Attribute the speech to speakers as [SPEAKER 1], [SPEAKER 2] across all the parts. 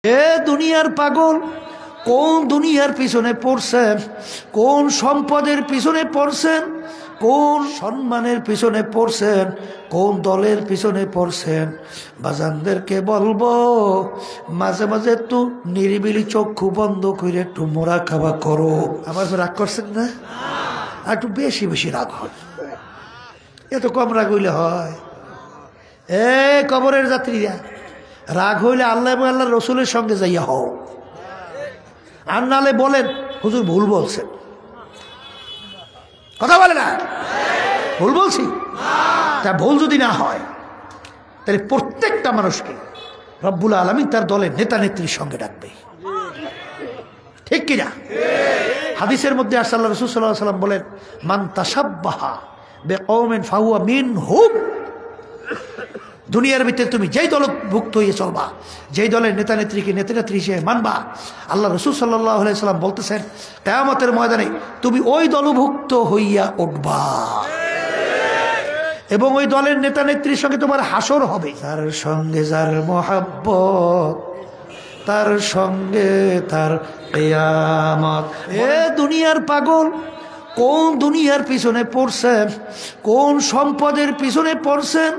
[SPEAKER 1] এ দুনিয়ার পাগল, কোন দুনিয়ার পিছনে পড়ছেন, কোন সম্পদের পিছনে পড়ছেন, কোন সম্মানের পিছনে পড়ছেন, কোন দলের পিছনে পড়ছেন। বাজানদেরকে বলবো মাঝে মাঝে একটু নিরিবিলি চক্ষু বন্ধ করে একটু মোরা খাওয়া করো। আমার রাগ করছেন না? আর একটু বেশি বেশি রাগ হয়, এত কম রাগ হইলে হয়? কবরের যাত্রীরা রাগ হইলে আল্লাহ এবং আল্লাহ রসুলের সঙ্গে যাইয়া হও, আর নালে বলেন হুজুর ভুল বলছেন। কথা বলে না ভুল বলছি? তা ভুল যদি না হয় তাহলে প্রত্যেকটা মানুষকে রব্বুল আলামিন তার দলের নেতা নেত্রীর সঙ্গে ডাকবে, ঠিক কিনা? হাদিসের মধ্যে আসে আল্লাহ রাসূল সাল্লাল্লাহু আলাইহি ওয়াসাল্লাম বলেন, মান তাশাব্বাহা বিকওমিন ফাহুয়া মিনহুম। দুনিয়ার ভিতরে তুমি যেই দলভুক্ত হয়ে চলবা, যেই দলের নেতা নেত্রীকে নেতা নেত্রী হিসেবে মানবা, আল্লাহ রাসূল সাল্লাল্লাহু আলাইহি ওয়াসাল্লাম বলতেছেন কিয়ামতের ময়দানে তুমি ওই দলভুক্ত হইয়া উঠবা এবং ওই দলের নেতা নেত্রীর সঙ্গে তোমার হাসর হবে। তার সঙ্গে যার মহাব্বত, তার সঙ্গে তার কিয়ামত। দুনিয়ার পাগল, কোন দুনিয়ার পিছনে পড়ছেন, কোন সম্পদের পিছনে পড়ছেন,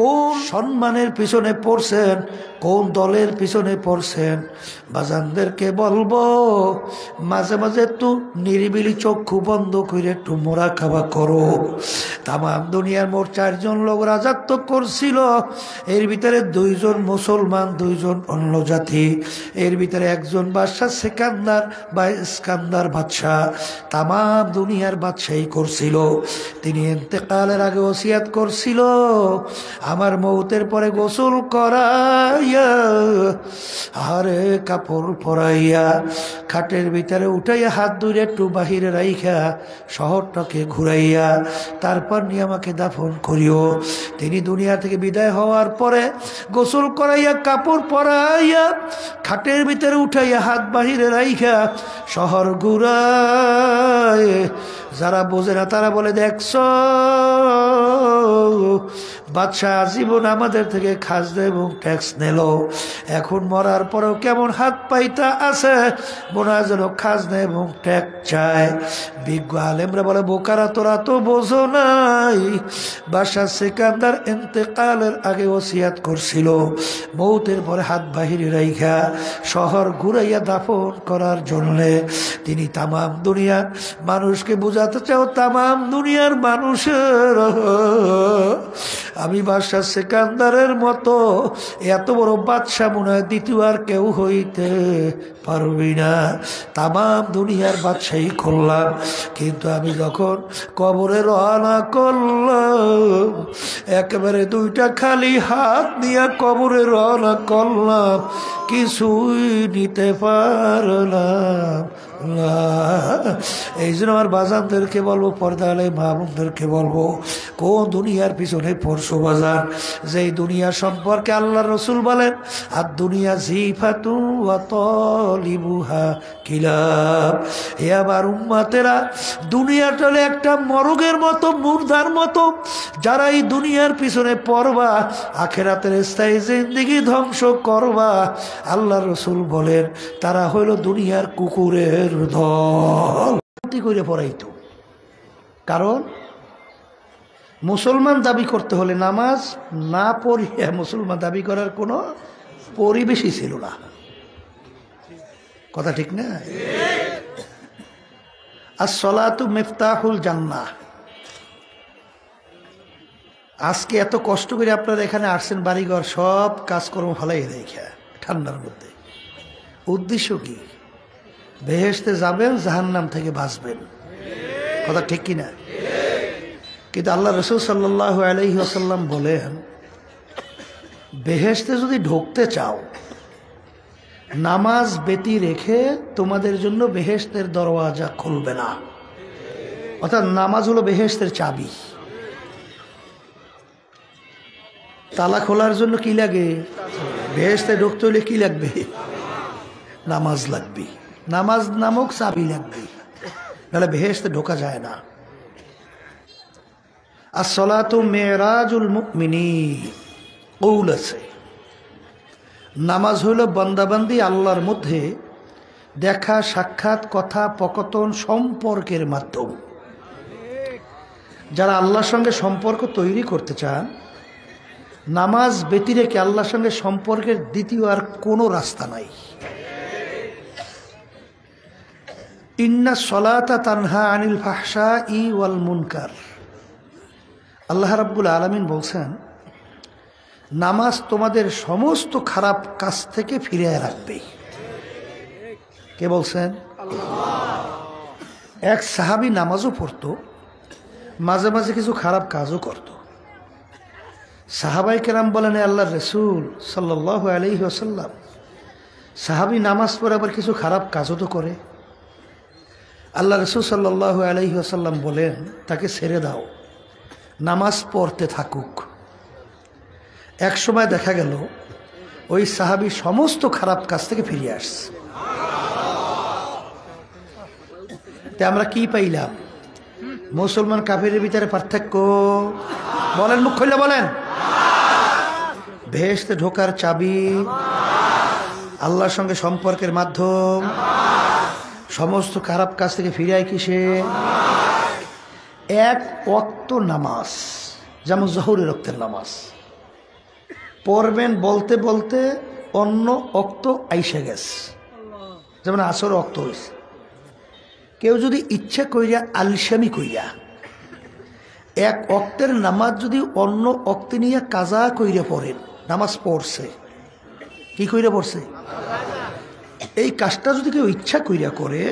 [SPEAKER 1] কোন সম্মানের পিছনে পড়ছেন, কোন দলের পিছনে পড়ছেন। বাজানদেরকে বলবো মাঝে মাঝে একটু নিরিবিলি চক্ষু বন্ধ করে একটু মোরা খাওয়া করো। তাম দুনিয়ার মোট 4 জন লোক রাজত্ব করছিল, এর ভিতরে 2 জন মুসলমান, 2 জন অন্য জাতি। এর ভিতরে একজন বাদশাহ সিকান্দার বা ইস্কান্দার বাদশাহ তাম দুনিয়ার বাদশাহী করছিল। তিনি ইন্তেকালের আগে ওসিয়াত করছিল, আমার মৌতের পরে গোসল করাইয়া আরে কাপড় পরাইয়া খাটের ভিতরে উঠাইয়া হাত ধরে একটু বাহিরে রাইখা শহরটাকে ঘুরাইয়া তারপর নিয়ে আমাকে দাফন করিও। তিনি দুনিয়া থেকে বিদায় হওয়ার পরে গোসল করাইয়া কাপড় পরাইয়া খাটের ভিতরে উঠাইয়া হাত বাহিরে রাইখা শহর ঘুরায়। যারা বোঝে না তারা বলে, দেখছ বাদশাহ আজীবন আমাদের থেকে খাজনা এবং ট্যাক্স নিল, এখন মরার পরেও কেমন হাত পাইতা আছে, মনে হয় যেন খাজনা এবং ট্যাক্স চায়। বিজ্ঞ আলেমরা বলে, বোকারা তোরা তো বোঝো নাই, বাদশাহ সিকান্দার ইন্তেকালের আগে ওসিয়াত করছিল মৌতের পরে হাত বাহিরে রাইখা শহর ঘুরাইয়া দাফন করার জন্যে। তিনি তামাম দুনিয়ার মানুষকে বুঝাতে চাও, তামাম দুনিয়ার মানুষের আমি বাদশাহ সিকান্দারের মতো এত বড় বাদশাহ মনে হয় দ্বিতীয় আর কেউ হইতে পারবি না। তামাম দুনিয়ার বাদশাহী করলাম, কিন্তু আমি যখন কবরে রওনা করলাম একেবারে 2টা খালি হাত নিয়ে কবরে রওনা করলাম, কিছুই নিতে পারলাম না। এই জন্য আমার বাজানদেরকে বলবো, পর্দা আলে মা বোনদেরকে বলবো, কোন দুনিয়ার পিছনে পড়ছো বাজান? যেই দুনিয়া সম্পর্কে আল্লাহ রসুল বলেন, আর দুনিয়া জিফাতু ওয়া তালিবুহা কিলাব। হে আবার উম্মতেরা, দুনিয়াটা হলো একটা মরগের মতো, মুর্দার মতো। যারা এই দুনিয়ার পিছনে পড়বা, আখেরাতের স্থায়ী জিন্দেগি ধ্বংস করবা, আল্লাহ রসুল বলেন তারা হইল দুনিয়ার কুকুরের দল করে পড়াইতো। কারণ মুসলমান দাবি করতে হলে নামাজ না পড়িয়া মুসলমান দাবি করার কোনো পরিবেশই ছিল না। কথা ঠিক না? as-salatu মিফতাহুল জান্নাহ। আজকে এত কষ্ট করে আপনারা এখানে আসছেন, বাড়িঘর সব কাজকর্ম ফালাই রেখা ঠান্ডার মধ্যে, উদ্দেশ্য কি? বেহেশতে যাবেন, জাহান্নাম থেকে বাঁচবেন। কথা ঠিক কিনা? কিন্তু আল্লাহ রাসূল সাল্লাল্লাহু আলাইহি ওয়াসাল্লাম বলেন, বেহেশতে যদি ঢুকতে চাও নামাজ ব্যতি রেখে তোমাদের জন্য বেহেশতের দরওয়াজা খুলবে না। অর্থাৎ নামাজ হলো বেহেশতের চাবি। তালা খোলার জন্য কি লাগে? বেহেশতে ঢুকতে হলে কি লাগবে? নামাজ লাগবে, নামাজ নামক চাবি লাগবে, নাহলে বেহেশতে ঢোকা যায় না। as-salatu মিরাজুল মুমিনিন কৌল আছে, নামাজ হইল বান্দাবান্দি আল্লাহর মধ্যে দেখা সাক্ষাৎ কথা পকতন সম্পর্কের মাধ্যম। যারা আল্লাহর সঙ্গে সম্পর্ক তৈরি করতে চান, নামাজ ব্যতি রেখে আল্লাহর সঙ্গে সম্পর্কের দ্বিতীয় আর কোনো রাস্তা নাই। ইন্না সলাতা তানহা আনিল ফাহশাই ওয়াল মুনকার। আল্লাহ রাব্বুল আলামিন বলছেন, নামাজ তোমাদের সমস্ত খারাপ কাজ থেকে ফিরিয়ে রাখবে। কে বলছেন? এক সাহাবী নামাজও পড়তো, মাঝে মাঝে কিছু খারাপ কাজও করত। সাহাবাই কেরাম বলেন, আল্লাহর রাসূল সাল্লাল্লাহু আলাইহি ওয়াসাল্লাম, সাহাবী নামাজ পড়ে আবার কিছু খারাপ কাজও তো করে। আল্লাহ রাসূল সাল্লাল্লাহু আলাইহি ওয়াসাল্লাম বলেন, তাকে ছেড়ে দাও, নামাজ পড়তে থাকুক। এক সময় দেখা গেল ওই সাহাবী সমস্ত খারাপ কাজ থেকে ফিরে আসছে। তে আমরা কি পাইলাম? মুসলমান কাফিরের ভিতরে পার্থক্য বলেন, মুখ খুলে বলেন। বেহেশতে ঢোকার চাবি, আল্লাহর সঙ্গে সম্পর্কের মাধ্যম, সমস্ত খারাপ কাজ থেকে ফিরায় কিসে? এক ওয়াক্ত নামাজ, যেমন জোহরের ওয়াক্তের নামাজ পড়বেন বলতে বলতে অন্য ওয়াক্ত আইসা গেছে, যেমন আসর ওয়াক্ত হয়েছে। কেউ যদি ইচ্ছা কইরা আলসামি কইরা এক ওয়াক্তের নামাজ যদি অন্য ওয়াক্তে নিয়ে কাজা কইরা পড়েন, নামাজ পড়ছে, কি কইরা পড়ছে? এই কাজটা যদি কেউ ইচ্ছা কইরা করে,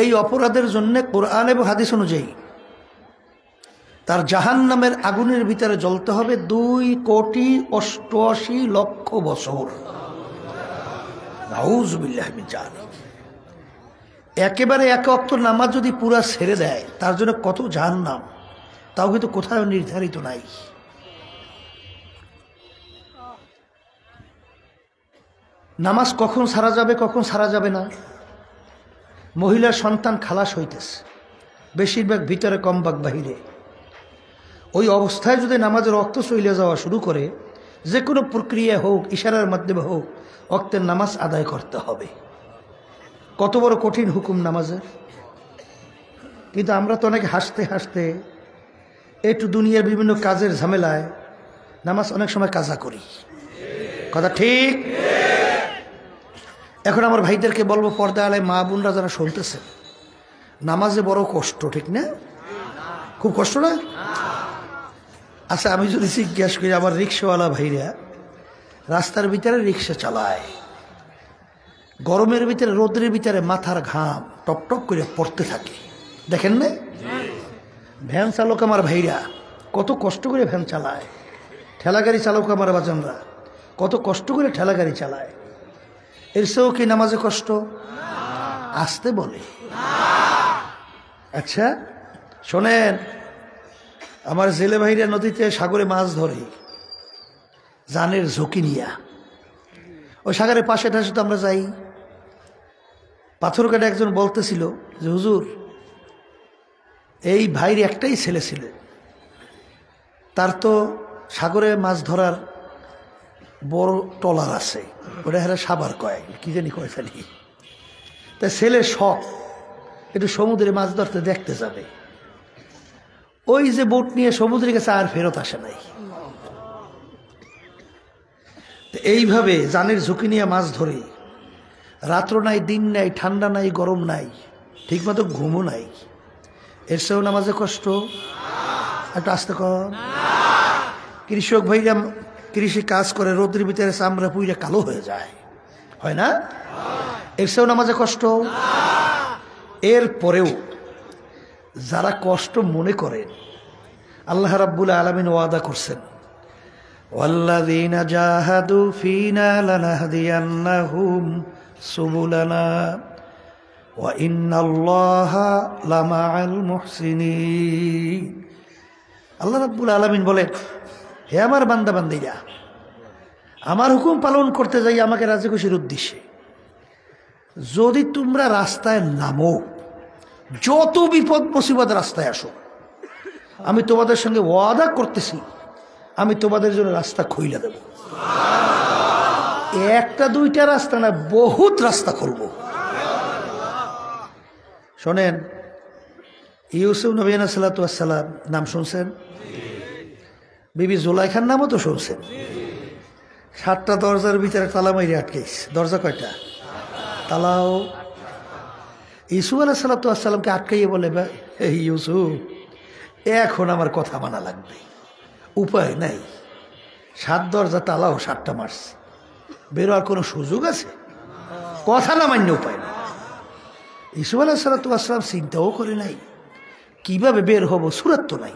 [SPEAKER 1] এই অপরাধের জন্য কোরআন এবং হাদিস অনুযায়ী তার জাহান্নামের আগুনের ভিতরে জ্বলতে হবে 2,88,00,000 বছর। নাউযুবিল্লাহ মিন যালিক। একেবারে এক ওয়াক্ত নামাজ যদি পুরা ছেড়ে দেয়, তার জন্য কত জাহান্নাম, তাও কিন্তু কোথাও নির্ধারিত নাই। নামাজ কখন ছাড়া যাবে, কখন ছাড়া যাবে না? মহিলার সন্তান খালাস হইতেছে, বেশিরভাগ ভিতরে কম ভাগ বাহিরে। ওই অবস্থায় যদি নামাজের রক্ত চলে যাওয়া শুরু করে, যে কোনো প্রক্রিয়া হোক, ইশারার মাধ্যমে হোক, ওয়াক্তের নামাজ আদায় করতে হবে। কত বড় কঠিন হুকুম নামাজের। কিন্তু আমরা তো অনেক হাসতে হাসতে একটু দুনিয়ার বিভিন্ন কাজের ঝামেলায় নামাজ অনেক সময় কাজা করি। কথা ঠিক? এখন আমার ভাইদেরকে বলবো, পর্দা আলায় মা বোনরা যারা শুনতেছেন, নামাজে বড় কষ্ট, ঠিক না? খুব কষ্ট না? আচ্ছা, আমি যদি জিজ্ঞাসা করি, আমার রিক্সাওয়ালা ভাইরা রাস্তার ভিতরে রিক্সা চালায়, গরমের ভিতরে, রোদ্রের ভিতরে মাথার ঘাম টপ টপ করে পড়তে থাকে, দেখেন না? ভ্যান চালক আমার ভাইরা কত কষ্ট করে ভ্যান চালায়, ঠেলাগাড়ি চালক আমার বাজনরা কত কষ্ট করে ঠেলাগাড়ি চালায়। এর চেয়েও কি নামাজে কষ্ট? আসতে বলে। আচ্ছা শোনেন, আমার জেলে ভাইরা নদীতে সাগরে মাছ ধরে জানের ঝুঁকি নিয়া, ওই সাগরের পাশে ঠাসে তো আমরা যাই। পাথর কাটে একজন বলতেছিল যে, হুজুর, এই ভাইর একটাই ছেলে ছিল, তার তো সাগরে মাছ ধরার বড় টলার আছে, ওটা হেরা সাবার কয়, কি জানি কয় ফেলি। তাই ছেলে শখ একটু সমুদ্রে মাছ ধরতে দেখতে যাবে। ওই যে বোট নিয়ে সমুদ্রে গেছে, আর ফেরত আসে নাই। এইভাবে জানের ঝুঁকি নিয়ে মাছ ধরে, রাত্র নাই, দিন নাই, ঠান্ডা নাই, গরম নাই, ঠিকমতো ঘুমও নাই। এর চেয়েও নামাজে কষ্ট? একটু আসতে কর। কৃষক ভাইরা কৃষি কাজ করে, রোদ্রের ভিতরে চামড়া পুইরা কালো হয়ে যায়, হয় না? এর চেয়েও নামাজে কষ্ট? এর পরেও যারা কষ্ট মনে করেন, আল্লাহ রাব্বুল আলামিন ওয়াদা করছেন, ওয়াল্লাযীনা জাহাদু ফীনা লানাহদিয়ান্নাহুম সুবুলানা ওয়া ইন্নাল্লাহা লামাআল মুহসিনিন। আল্লাহ রাব্বুল আলামিন বলেন, হে আমার বান্দা বান্দীরা, আমার হুকুম পালন করতে যাই আমাকে রাজি খুশির উদ্দেশ্যে, যদি তোমরা রাস্তায় নামো, যত বিপদ মুসিবত রাস্তায় আসো, আমি তোমাদের সঙ্গে ওয়াদা করতেছি, আমি তোমাদের জন্য রাস্তা খুইলা দেব। একটা দুইটা রাস্তা না, বহুত রাস্তা খুলব। শোনেন, ইউসুফ নবী আলাইহিস সালাতু ওয়াস সালাম নাম শুনছেন? বিবি জুলাইখার নামও তো শুনছেন। 7টা দরজার ভিতরে তালা মাইরে আটকেছে। দরজা কয়টা? তালাও। ইউসুফ আলাইহিস সালাতু ওয়াস সালামকে আটকাইয়ে বলে, এই ইউসুফ, এখন আমার কথা মানা লাগবে, উপায় নাই। 7 দরজা তালাও 7টা মারছে, বেরোয়ার কোনো সুযোগ আছে? কথা না মান্য উপায় নেই। ইউসুফ আলাইহিস সালাতু ওয়াস সালাম চিন্তাও করে নাই কিভাবে বের হব, সুরাত তো নাই।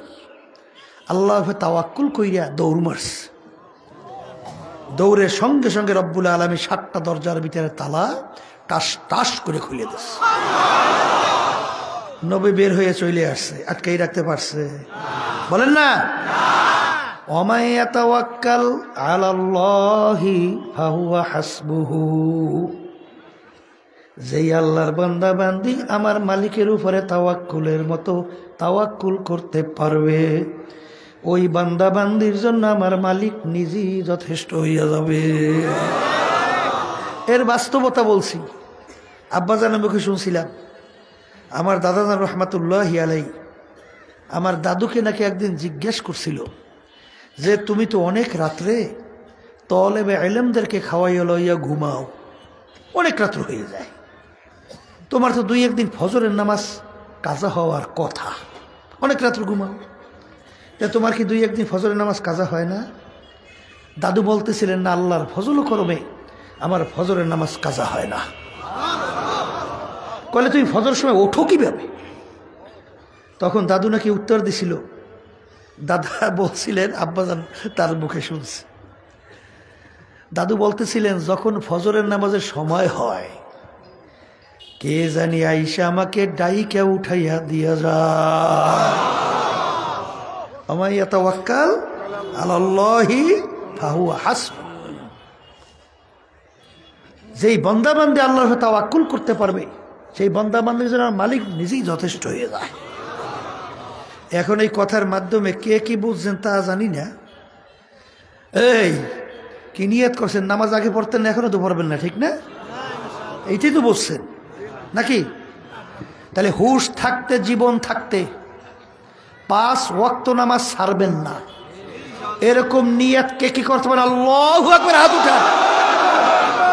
[SPEAKER 1] আল্লাহ তাওয়াক্কুল কইরা দৌড় মারছে। দৌড়ের সঙ্গে সঙ্গে রব্বুল আলামিন 7টা দরজার ভিতরে তালা টাস টাস করে খুলে দিচ্ছে। নবী বের হয়ে চলে আসছে, আটকাই রাখতে পারছে? বলেন না। ওমাই ইয়াতাওয়াক্কাল আলাল্লাহি ফাহুয়া হাসবুহু, যেই আল্লাহর বান্দা বান্দি আমার মালিকের উপরে তাওয়াক্কুলের মতো তাওয়াক্কুল করতে পারবে, ওই বান্দা বান্দির জন্য আমার মালিক নিজেই যথেষ্ট হইয়া যাবে। এর বাস্তবতা বলছি। আব্বাজানের মুখে শুনছিলাম, আমার দাদাজান রহমাতুল্লাহি আলাইহি আমার দাদুকে নাকি একদিন জিজ্ঞেস করছিল যে তুমি তো অনেক রাত্রে তলেবে ইলমদেরকে খাওয়াইয়া লইয়া ঘুমাও, অনেক রাত্র হয়ে যায়, তোমার তো 2-1 দিন ফজরের নামাজ কাজা হওয়ার কথা, অনেক রাত্র ঘুমাও, তোমার কি 2-1 দিন ফজরের নামাজ কাজা হয় না? দাদু বলতেছিলেন, না, আল্লাহর ফজল করবে আমার ফজরের নামাজ কাজা হয় না। কলে তুমি ফজর সময় ওঠো কিভাবে? তখন দাদু নাকি উত্তর দিছিল, দাদা বলছিলেন, আব্বাজান তার মুখে শুনছে, দাদু বলতেছিলেন যখন ফজরের নামাজের সময় হয়, কে জানি আইসা আমাকে ডাইকে উঠাইয়া দিয়া যায়। আমায় ইয়াতাওয়াক্কাল আলাল্লাহি ফাহুয়া হাসবুহু, যেই বান্দা বান্দী আল্লাহর তাওয়াক্কুল করতে পারবে, সেই বান্দা বান্দির জন্য মালিক নিজেই যথেষ্ট হয়ে যায়। এখন এই কথার মাধ্যমে কে কি বুঝছেন তা জানি না। এই কি নিয়ত করছেন? নামাজ আগে পড়তেন না, এখনো তো পড়বেন না, ঠিক না? এইটাই তো বলছেন নাকি? তাহলে হুশ থাকতে, জীবন থাকতে 5 ওয়াক্ত নামাজ ছাড়বেন না, এরকম নিয়ত কে কি করতে পারেন? আল্লাহু আকবার, হাত উঠান।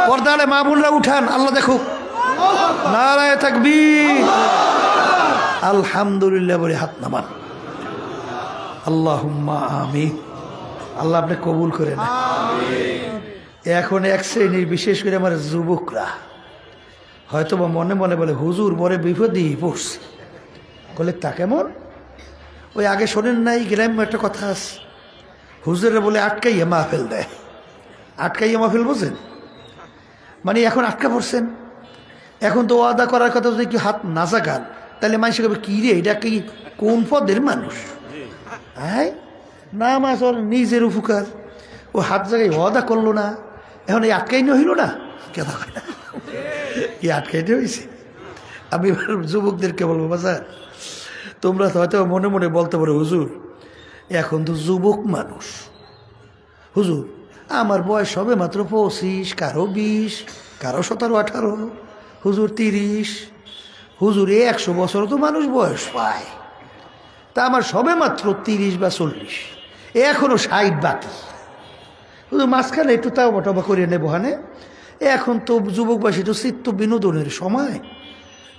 [SPEAKER 1] পর্দারে মা বোনরা উঠান, আল্লাহ দেখুক। নারায়ে তাকবীর, আলহামদুলিল্লাহ বলে হাত নামান। আল্লাহুম্মা আমিন। আল্লাহ আপনি কবুল করেন। এখন এক শ্রেণীর, বিশেষ করে আমার যুবকরা হয়তো বা মনে মনে বলে, হুজুর বড় বিপদেই পড়ছে। বলে তা কেমন? ওই আগে শোনেন নাই গ্রাম্য একটা কথা আছে, হুজুরে বলে আটকাইয়া মাহফিল দেয়। আটকাইয়া মাহফিল বোঝেন? মানে এখন আটকা পড়ছেন, এখন তো ওয়াদা করার কথা যদি কি হাত না জাগান, তাহলে মানুষ কবে কি রে, এটা কি কোন পদের মানুষ? হ্যাঁ, নামাজ ওর নিজের উপকার, ও হাত জায়গায় ওয়াদা করলো না, এখন এই আটকাইনি হইল না, কেন কি আটকাইতে হয়েছে? আমি যুবকদেরকে বলবো, বাজার তোমরা তো হয়তো মনে মনে বলতে পারো, হুজুর এখন তো যুবক মানুষ, হুজুর আমার বয়স হবে মাত্র 25, কারো 20, কারো 17-18, হুজুর 30, হুজুর 100 বছর তো মানুষ বয়স পায়, তা আমার সবে মাত্র 30 বা 40, এখনো 60 বাকি। হুজুর মাঝখানে একটু তাও বটাবা করিয়ে নেবো, হানে এখন তো যুবক বয়সী তো চিত্ত বিনোদনের সময়,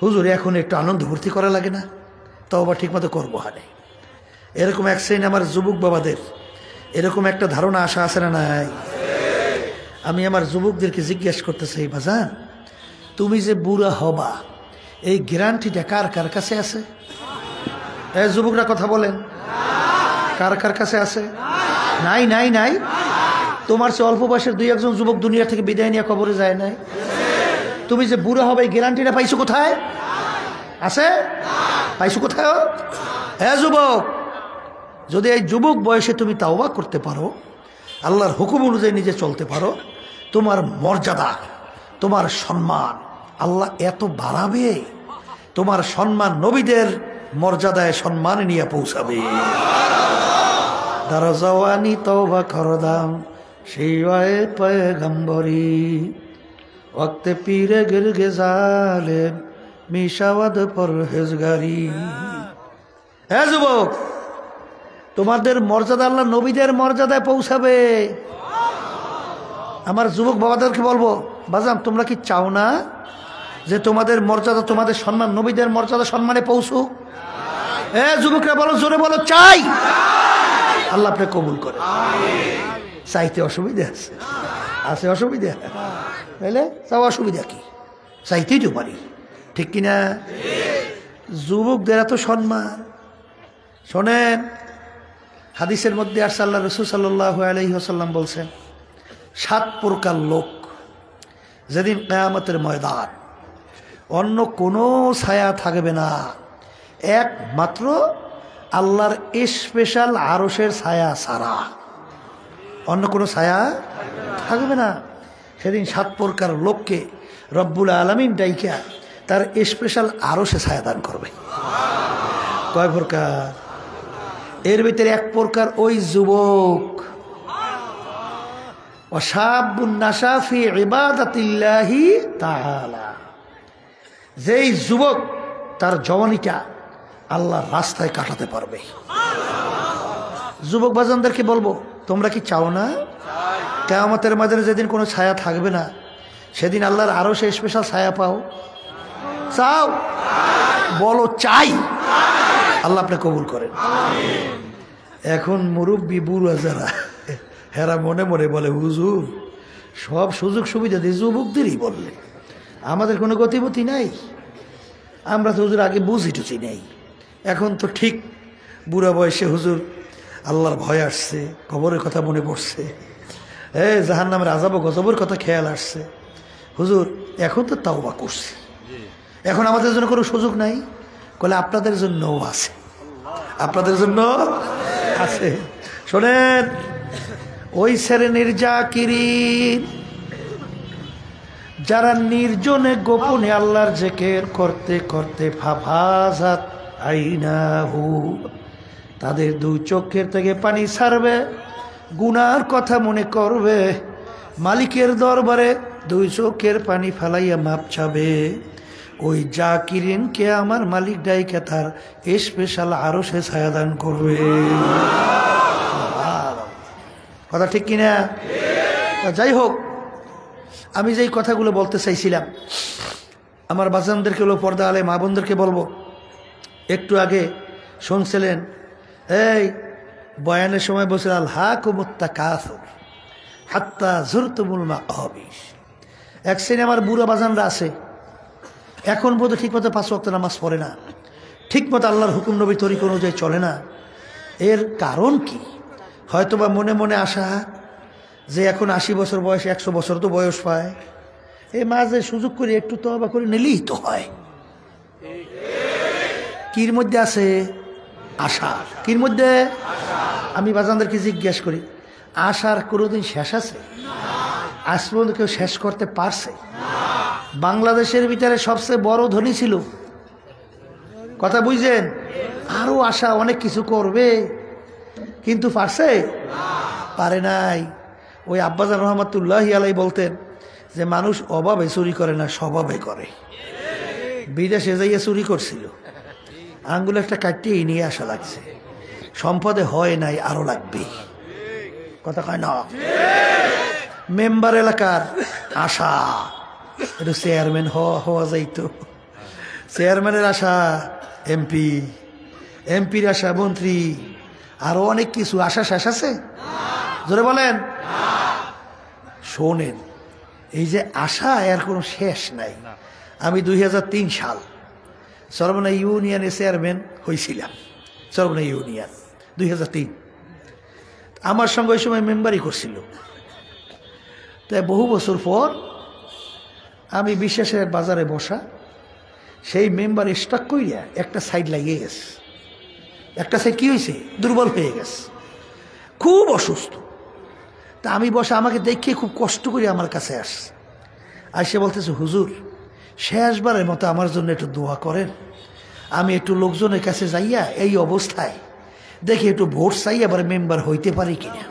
[SPEAKER 1] হুজুর এখন একটু আনন্দ ভর্তি করা লাগে না, তাও বা ঠিক মতো করবো হানে। এরকম এক শ্রেণী আমার যুবক বাবাদের এরকম একটা ধারণা আশা আছে না নাই? আমি আমার যুবকদেরকে জিজ্ঞেস করতে চাই, বাজান তুমি যে বুড়া হবা এই গ্যারান্টিটা কার কার কাছে আছে? এই যুবকরা কথা বলেন, কার কার কাছে আছে? নাই নাই নাই। তোমার চেয়ে অল্প বয়সের 2-1 যুবক দুনিয়া থেকে বিদায় নিয়ে কবরে যায় নাই? তুমি যে বুড়া হবে এই গ্যারান্টিটা পাইছো কোথায়? আছে? পাইছো কোথায়? হ্যাঁ যুবক, যদি এই যুবক বয়সে তুমি তাওবা করতে পারো, আল্লাহর হুকুম অনুযায়ী নিজে চলতে পারো, তোমার মর্যাদা, তোমার সম্মান আল্লাহ এত বাড়াবে, তোমার সম্মান নবীদের মর্যাদায় সম্মানে নিয়ে পৌঁছাবে। দরজওয়ানি তওবা করদাম শিওয়ায়ে পয়গম্বরি ওয়াক্তে পীরে গিরগে জালেম মিশাওয়াদ পরহেজগারি। হ্যাঁ যুবক, তোমাদের মর্যাদা আল্লাহ নবীদের মর্যাদায় পৌঁছাবে। আমার যুবক বাবাদেরকে বলবো, বাজান তোমরা কি চাও না যে তোমাদের মর্যাদা, তোমাদের সম্মান নবীদের মর্যাদা সম্মানে পৌঁছুক? হ্যাঁ যুবকরা বলো, জোরে বলো, চাই। আল্লাহ আপনি কবুল করে। চাইতে অসুবিধা আছে? আছে অসুবিধা? তাইলে চাও অসুবিধা কি? চাইতেই তো পারি, ঠিক কিনা? যুবকদের এত সম্মান। শোনেন, হাদিসের মধ্যে আসছে আল্লাহ রাসূল সাল্লাল্লাহু আলাইহি ওয়াসাল্লাম বলছেন, 7 প্রকার লোক যেদিন কিয়ামতের ময়দান অন্য কোনো ছায়া থাকবে না, একমাত্র আল্লাহর স্পেশাল আরশের ছায়া ছাড়া অন্য কোনো ছায়া থাকবে না। সেদিন 7 প্রকার লোককে রব্বুল আলামিন ডাইকা তার স্পেশাল আরশে ছায়া দান করবে। কয় প্রকার? এর ভিতরে 1 প্রকার ওই যুবক, ওয়াশাবুন নাশা ফি ইবাদাতিল্লাহি তাআলা, যেই যুবক তার জওয়ানিটা আল্লাহর রাস্তায় কাটাতে পারবে। যুবক বাজানদেরকে বলবো, তোমরা কি চাও না কিয়ামতের ময়দানে যেদিন কোনো ছায়া থাকবে না, সেদিন আল্লাহর আরো সে স্পেশাল ছায়া পাও? চাও? বলো চাই। আল্লাহ আপনি কবুল করেন। এখন মুরব্বী বুড়া যারা, হেরা মনে মনে বলে, হুজুর সব সুযোগ সুবিধা দিয়ে যুবকদেরই বললে, আমাদের কোনো গতিপতি নাই। আমরা তো হুজুর আগে বুঝি টুঝি নেই, এখন তো ঠিক বুড়া বয়সে হুজুর আল্লাহর ভয় আসছে, কবরের কথা মনে পড়ছে, জাহান্নামের আযাব ও গজবের কথা খেয়াল আসছে। হুজুর এখন তো তাওবা করছি, এখন আমাদের জন্য কোনো সুযোগ নাই। বলে আপনাদের জন্যও আছে, আপনাদের জন্য আছে। শোনেন, ওই শ্রেণীর জাকিরিন যারা নির্জনে গোপনে আল্লাহর জিকির করতে করতে ফাফাজাত আইনাহু, তাদের 2 চোখের থেকে পানি ছাড়বে, গুনার কথা মনে করবে, মালিকের দরবারে 2 চোখের পানি ফেলাইয়া মাপ চাবে। ওই জাকিরিনকে আমার মালিক ডাইকে তার স্পেশাল আরশে ছায়া দান করবে। কথা ঠিক কিনা? যাই হোক, আমি যেই কথাগুলো বলতে চাইছিলাম, আমার বাজানদেরকে হলো পর্দা আলে মা বোনদেরকে বলবো, একটু আগে শুনছিলেন এই বয়ানের সময় বলছিল, আল হাকুমুত তাকাসুর হাত্তা যুরতুমুল মাকাবির। এক শ্রেণী আমার বুড়া বাজানরা আছে, এখন পর্যন্ত ঠিকমতো 5 ওয়াক্ত নামাজ পড়ে না, ঠিকমতো আল্লাহর হুকুম নবী তরিকা অনুযায়ী চলে না। এর কারণ কি? হয়তোবা মনে মনে আশা যে এখন 80 বছর বয়স, 100 বছর তো বয়স পায়, এই মাঝে সুযোগ করে একটু তওবা করে নিলেই তো হয়। কির মধ্যে আছে? আশা। কির মধ্যে? আমি বাজানদেরকে জিজ্ঞেস করি, আশার কোনোদিন শেষ আছে? আজ পর্যন্ত কেউ শেষ করতে পারছে? বাংলাদেশের ভিতরে সবচেয়ে বড় ধনী ছিল, কথা বুঝছেন? আরো আশা অনেক কিছু করবে, কিন্তু পারছে? পারে নাই। ওই আব্বাজান রহমাতুল্লাহি আলাইহি বলতেন যে মানুষ অভাবে চুরি করে না, স্বভাবে করে। বিদেশে যাইয়া চুরি করছিল, আঙ্গুল একটা কাটিয়ে নিয়ে আসা লাগছে, সম্পদে হয় নাই, আরো লাগবে। কথা কয় না? মেম্বার এলাকার আশা, একটু চেয়ারম্যান হওয়া যাইতো, চেয়ারম্যানের আশা এমপি, এমপির আশা মন্ত্রী, আরো অনেক কিছু আশা শেষ আছে? জোরে বলেন। শোনেন, এই যে আশা এর কোনো শেষ নাই। আমি 2003 সাল চরমনা ইউনিয়নে চেয়ারম্যান হয়েছিলাম, চরমনা ইউনিয়ন 2003। আমার সঙ্গে ওই সময় মেম্বারই করছিল। তাই বহু বছর পর আমি বিশ্বাসের বাজারে বসা, সেই মেম্বার স্টাক কইরা একটা সাইড লাগিয়ে গেছে। একটা সাইড কি হয়েছে? দুর্বল হয়ে গেছে, খুব অসুস্থ। তা আমি বসা, আমাকে দেখে খুব কষ্ট করে আমার কাছে আসছে, আর সে বলতেছে, হুজুর শেষবারের মতো আমার জন্য একটু দোয়া করেন, আমি একটু লোকজনের কাছে যাইয়া এই অবস্থায় দেখি একটু ভোট চাই আবার মেম্বার হইতে পারি কিনা।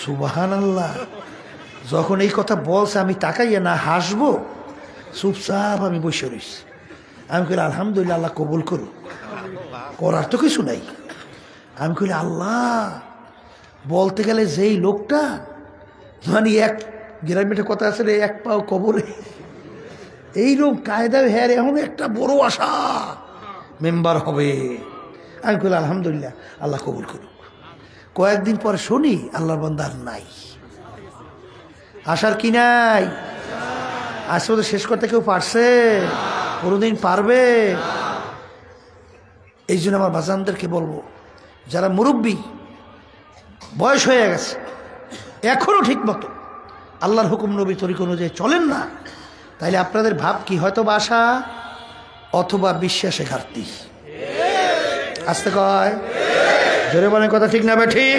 [SPEAKER 1] সুবহানাল্লাহ। যখন এই কথা বলছে আমি তাকাইয়া না হাসবো, চুপচাপ আমি বসে রয়েছি। আমি কইলে আলহামদুলিল্লাহ, আল্লাহ কবুল করুন, করার তো কিছু নাই। আমি কইলে আল্লাহ, বলতে গেলে যেই লোকটা মানে এক গ্রামের কথা আছে রে, এক পাও কবরে, এই লোক কায়দায় হ্যাঁ এখন একটা বড় আশা মেম্বার হবে। আমি কইলে আলহামদুলিল্লাহ, আল্লাহ কবুল করুক। কয়েকদিন পরে শুনি আল্লাহর বান্দা আর নাই, আসার কি নাই। আসলে শেষ করতে কেউ পারছে? কোনোদিন পারবে? এই জন্য আমার বাজানদেরকে বলবো, যারা মুরব্বী বয়স হয়ে গেছে, এখনো ঠিক মতো আল্লাহর হুকুম নবী তরিক অনুযায়ী চলেন না, তাইলে আপনাদের ভাব কি, হয়তো বাসা অথবা বিশ্বাসে ঘাটতি। আসতে কয় জোরে বলেন, কথা ঠিক না বে ঠিক?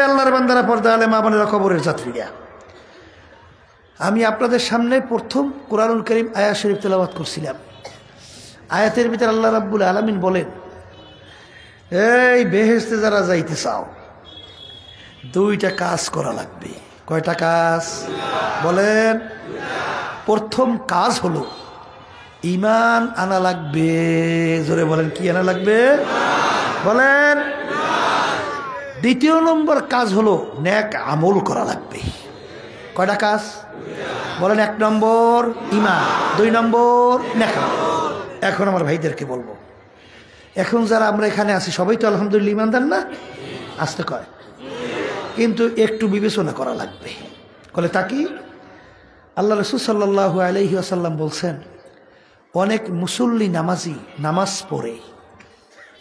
[SPEAKER 1] আল্লাহর বান্দারা, পর্দা আলে মা বোনেরা, কবরের যাত্রীরা, আমি আপনাদের সামনে প্রথম কোরআনুল কারীম আয়াত শরীফ তেলাওয়াত করছিলাম। আয়াতের ভিতরে আল্লাহ রাব্বুল আলামিন বলেন, এই বেহেশতে যারা যাইতে চাও, দুইটা কাজ করা লাগবে। কয়টা কাজ বলেন? প্রথম কাজ হলো ঈমান আনা লাগবে। জোরে বলেন, কি আনা লাগবে বলেন? দ্বিতীয় নম্বর কাজ হলো নেক আমল করা লাগবে। কয়টা কাজ বলেন? 1 নম্বর ঈমান, 2 নম্বর নেক আমল। এখন আমার ভাইদেরকে বলবো, এখন যারা আমরা এখানে আছি সবাই তো আলহামদুলিল্লাহ ঈমানদার না? আসতে কয়, কিন্তু একটু বিবেচনা করা লাগবে। বলে তা কি? আল্লাহ রাসূল সাল্লাল্লাহু আলাইহি ওয়াসাল্লাম বলছেন, অনেক মুসল্লি নামাজি নামাজ পড়ে,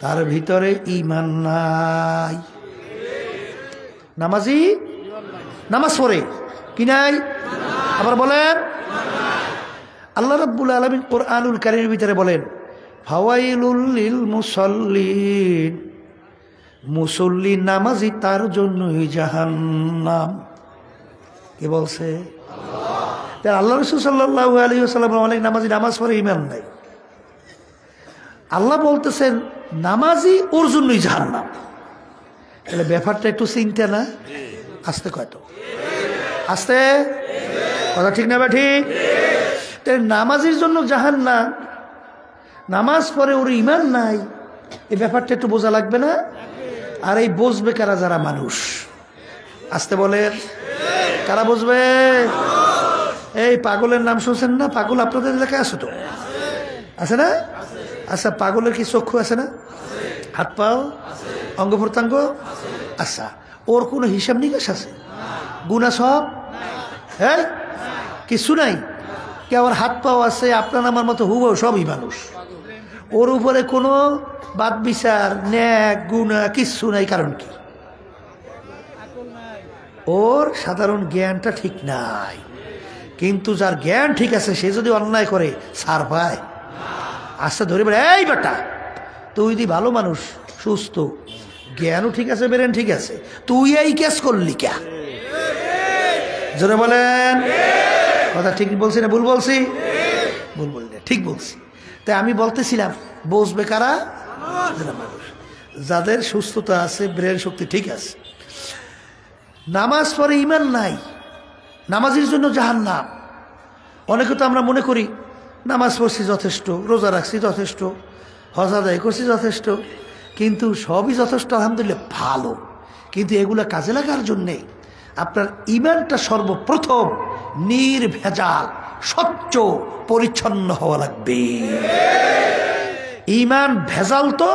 [SPEAKER 1] তার ভিতরে ঈমান নাই। নামাজি নামাজ পড়ে কি নাই? আবার বলেন, আল্লাহ রাব্বুল আলামিন কোরআনুল কারীমের ভিতরে বলেন, ফাওয়াইলুল লিল মুসাল্লিন, মুসল্লি নামাজি তার জন্যই জাহান্নাম। কে বলছে? আল্লাহ রাসূল সাল্লাল্লাহু আলাইহি ওয়াসাল্লাম অনেক নামাজি নামাজ পড়ে, ঈমান নাই। আল্লাহ বলতেছেন নামাজি ওর জন্যই জাহান্নাম। তাহলে ব্যাপারটা একটু চিন্তা না? আসতে কয় তো, আসতে কথা ঠিক না বা ঠিক? নামাজের জন্য জাহান্নাম, নামাজ পড়ে ওর ঈমান নাই, এই ব্যাপারটা একটু বোঝা লাগবে না? আর এই বুঝবে কারা? যারা মানুষ। আসতে বলেন, কারা বুঝবে? এই পাগলের নাম শুনছেন না? পাগল আপনাদের এলাকায় আছে তো, আছে না? আচ্ছা, পাগলের কি চক্ষু আছে না? হাত পাও, অঙ্গ প্রত্যঙ্গ? আচ্ছা, ওর কোনো হিসাব নিকাশ আছে? গুনাহ সব? হ্যাঁ, কিছু নাই। কে আবার হাত পাও আছে, আপনার আমার মতো হুবহু সবই মানুষ। ওর উপরে কোনো বাদ বিচার, ন্যাক গুনাহ কিচ্ছু নাই। কারণ কি? ওর সাধারণ জ্ঞানটা ঠিক নাই। কিন্তু যার জ্ঞান ঠিক আছে, সে যদি অন্যায় করে ছাড় পায়? আচ্ছা, ধরে বেড়ে, এই বেটা তুই দি ভালো মানুষ, সুস্থ, জ্ঞানও ঠিক আছে, বেরেন ঠিক আছে, তুই এই কেস করলি কে? জোরে বলেন, কথা ঠিক বলছি না ভুল বলছি? ভুল বললে ঠিক বলছি। তাই আমি বলতেছিলাম, বুঝবে কারা? যারা মানুষ, যাদের সুস্থতা আছে, ব্রেন শক্তি ঠিক আছে। নামাজ পড়ে ঈমান নাই, নামাজের জন্য জাহান্নাম। অনেকে তো আমরা মনে করি নামাজ পড়ছি যথেষ্ট, রোজা রাখছি যথেষ্ট, হজ আদায় করছি যথেষ্ট, কিন্তু সবই যথেষ্ট আলহামদুলিল্লাহ ভালো, কিন্তু এগুলা কাজে লাগার জন্যে আপনার ঈমানটা সর্বপ্রথম নির্ভেজাল, স্বচ্ছ, পরিচ্ছন্ন হওয়া লাগবে। ঈমান ভেজাল তো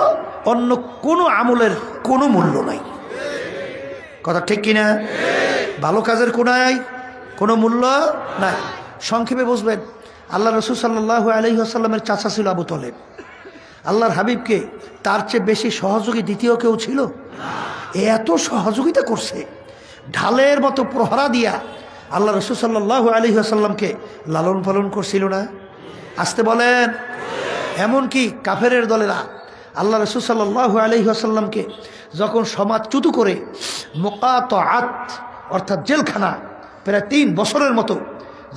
[SPEAKER 1] অন্য কোনো আমলের কোনো মূল্য নাই। কথা ঠিক কিনা? ভালো কাজের কোনো মূল্য নাই। সংক্ষেপে বুঝবেন, আল্লাহ রাসূল সাল্লাল্লাহু আলাইহি ওয়াসাল্লামের চাচা ছিল আবু তলেব। আল্লাহর হাবিবকে তার চেয়ে বেশি সহযোগী দ্বিতীয় কেউ ছিল? এত সহযোগিতা করছে, ঢালের মতো প্রহরা দিয়া আল্লাহ রাসূল সাল্লাল্লাহু আলাইহি ওয়াসাল্লামকে লালন পালন করছিল না? আসতে বলেন। এমনকি কাফেরের দলেরা আল্লাহ রাসূল সাল্লাল্লাহু আলাইহি ওয়াসাল্লামকে যখন সমাজচ্যুত করে মুকাতাআত অর্থাৎ জেলখানা প্রায় 3 বছরের মতো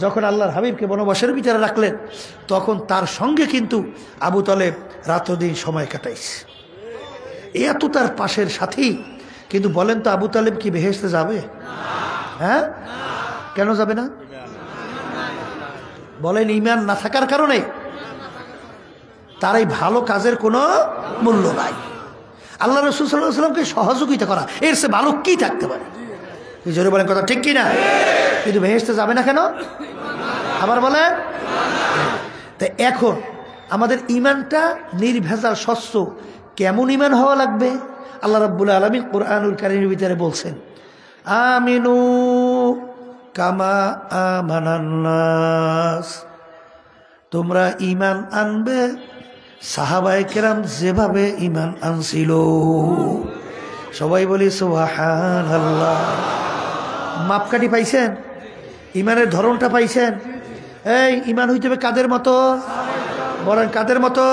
[SPEAKER 1] যখন আল্লাহর হাবিবকে বনবাসের ভিতরে রাখলেন, তখন তার সঙ্গে কিন্তু আবু তলেব রাত্রদিন সময় কাটাইছে। এত তার পাশের সাথী, কিন্তু বলেন তো আবু তালেব কি বেহেশতে যাবে? হ্যাঁ, কেন যাবে না? বলেন ঈমান না থাকার কারণে। তার এই ভালো কাজের কোনো মূল্য নাই। আল্লাহ রাসূল সাল্লাল্লাহু আলাইহি ওয়াসাল্লামকে সহযোগিতা করা, এর চেয়ে ভালো কি থাকতে পারে? এই জোরে বলেন কথা ঠিক কি না? কিন্তু বেহেশতে যাবে না কেন? আবার বলেন। তা এখন আমাদের ঈমানটা নির্ভেজাল স্বচ্ছ কেমন ঈমান হওয়া লাগবে? আল্লাহ রাব্বুল আলামিন কুরআনুল কারীমের ভিতরে বলছেন, আমিনু কামা আমানান নাস, তোমরা ঈমান আনবে সাহাবায়ে কেরাম যেভাবে ঈমান আনছিল। সবাই বলি সুবহানাল্লাহ। মাপকাঠি পাইছেন? ঈমানের ধরনটা পাইছেন? এই ঈমান হইতে হবে কাদের মতো? বলেন কাদের মতো?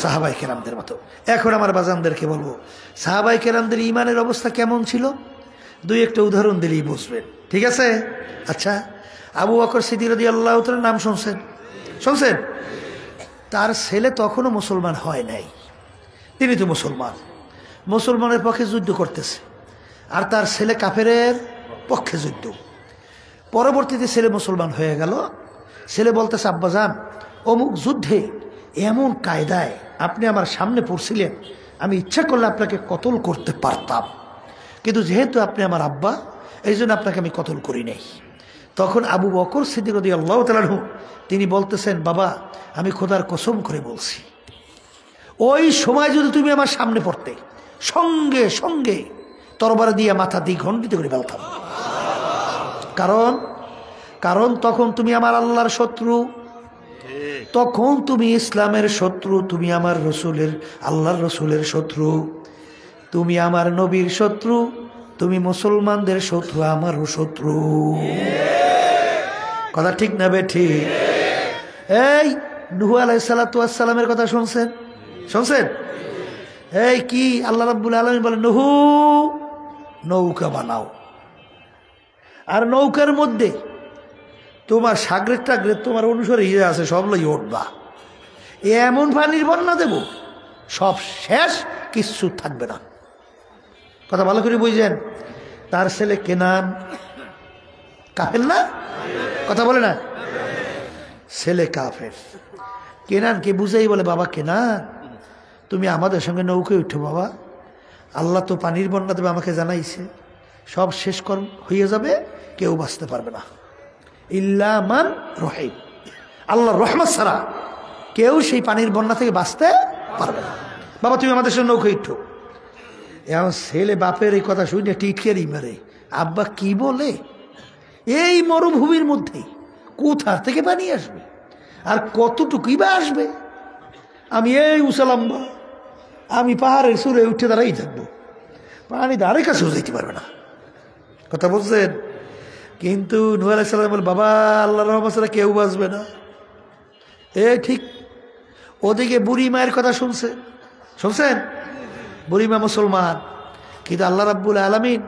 [SPEAKER 1] সাহাবায়ে কেরামদের মতো। এখন আমার বাজানদেরকে বলবো, সাহাবায়ে কেরামদের ঈমানের অবস্থা কেমন ছিল? দুই একটা উদাহরণ দিলেই বুঝবেন, ঠিক আছে? আচ্ছা, আবু বকর সিদ্দিক রাদিয়াল্লাহু তাআলার নাম শুনছেন? শুনছেন? তার ছেলে তখনও মুসলমান হয় নাই, তিনি তো মুসলমান, মুসলমানের পক্ষে যুদ্ধ করতেছে, আর তার ছেলে কাফেরের পক্ষে যুদ্ধ। পরবর্তীতে ছেলে মুসলমান হয়ে গেল। ছেলে বলতেছে, আব্বাজান অমুক যুদ্ধে এমন কায়দায় আপনি আমার সামনে পড়ছিলেন, আমি ইচ্ছা করলে আপনাকে কতল করতে পারতাম, কিন্তু যেহেতু আপনি আমার আব্বা, এই জন্য আপনাকে আমি কতল করি নাই। তখন আবু বকর সিদ্দিক রাদিয়াল্লাহু তাআলা আনহু তিনি বলতেছেন, বাবা আমি খোদার কসম করে বলছি, ওই সময় যদি তুমি আমার সামনে পড়তে, সঙ্গে সঙ্গে তরবারি দিয়ে মাথা দ্বিখণ্ডিত করে ফেলতাম। কারণ তখন তুমি আমার আল্লাহর শত্রু, তখন তুমি ইসলামের শত্রু, তুমি আমার রসুলের, আল্লাহর রসুলের শত্রু, তুমি আমার নবীর শত্রু, তুমি মুসলমানদের শত্রু, আমারও শত্রু। কথা ঠিক না বেঠিক? এই নূহ আলাইহিস সালাতু ওয়াস সালামের কথা শুনছেন? শুনছেন? এই কি আল্লাহ রাব্বুল আলামিন বলেন, নূহ নৌকা বানাও, আর নৌকার মধ্যে তোমার সাগরের টাগরের তোমার অনুসারে ইয়ে আছে, সব লই উঠবা, এমন পানির বন্যা দেব সব শেষ, কিচ্ছু থাকবে না। কথা ভালো করে বুঝছেন? তার ছেলে কেনান কাফের না? কথা বলে না? ছেলে কাফের। কেনানকে বুঝাই বলে, বাবা কেনান তুমি আমাদের সঙ্গে নৌকায় উঠো বাবা, আল্লাহ তো পানির বন্যা দেবে আমাকে জানাইছে, সব শেষ কর হয়ে যাবে, কেউ বাঁচতে পারবে না, ইল্লা মান রহিম, আল্লাহর রহমত ছাড়া কেউ সেই পানির বন্যা থেকে বাঁচতে পারবে না, বাবা তুমি আমাদের সঙ্গে নৌকায় উঠো। এখন ছেলে বাপের এই কথা শুনে টিটকেরি মারে, আব্বা কি বলে, এই মরুভূমির মধ্যে কোথা থেকে পানি আসবে, আর কতটুকুই বা আসবে, আমি এই উসালাম্বা, আমি পাহাড়ের সুরে উঠে দাঁড়াই থাকবো, পানি ধারে কাছেও যেতে পারবে না। কথা বলছেন? কিন্তু নূহ আলাইহিস সালাম বলে, বাবা আল্লাহর রহমত ছাড়া কেউ বাঁচবে না। ঠিক ওদিকে বুড়ি মায়ের কথা শুনছেন? বুড়ি মা মুসলমান, কিন্তু আল্লাহ রাব্বুল আলামিন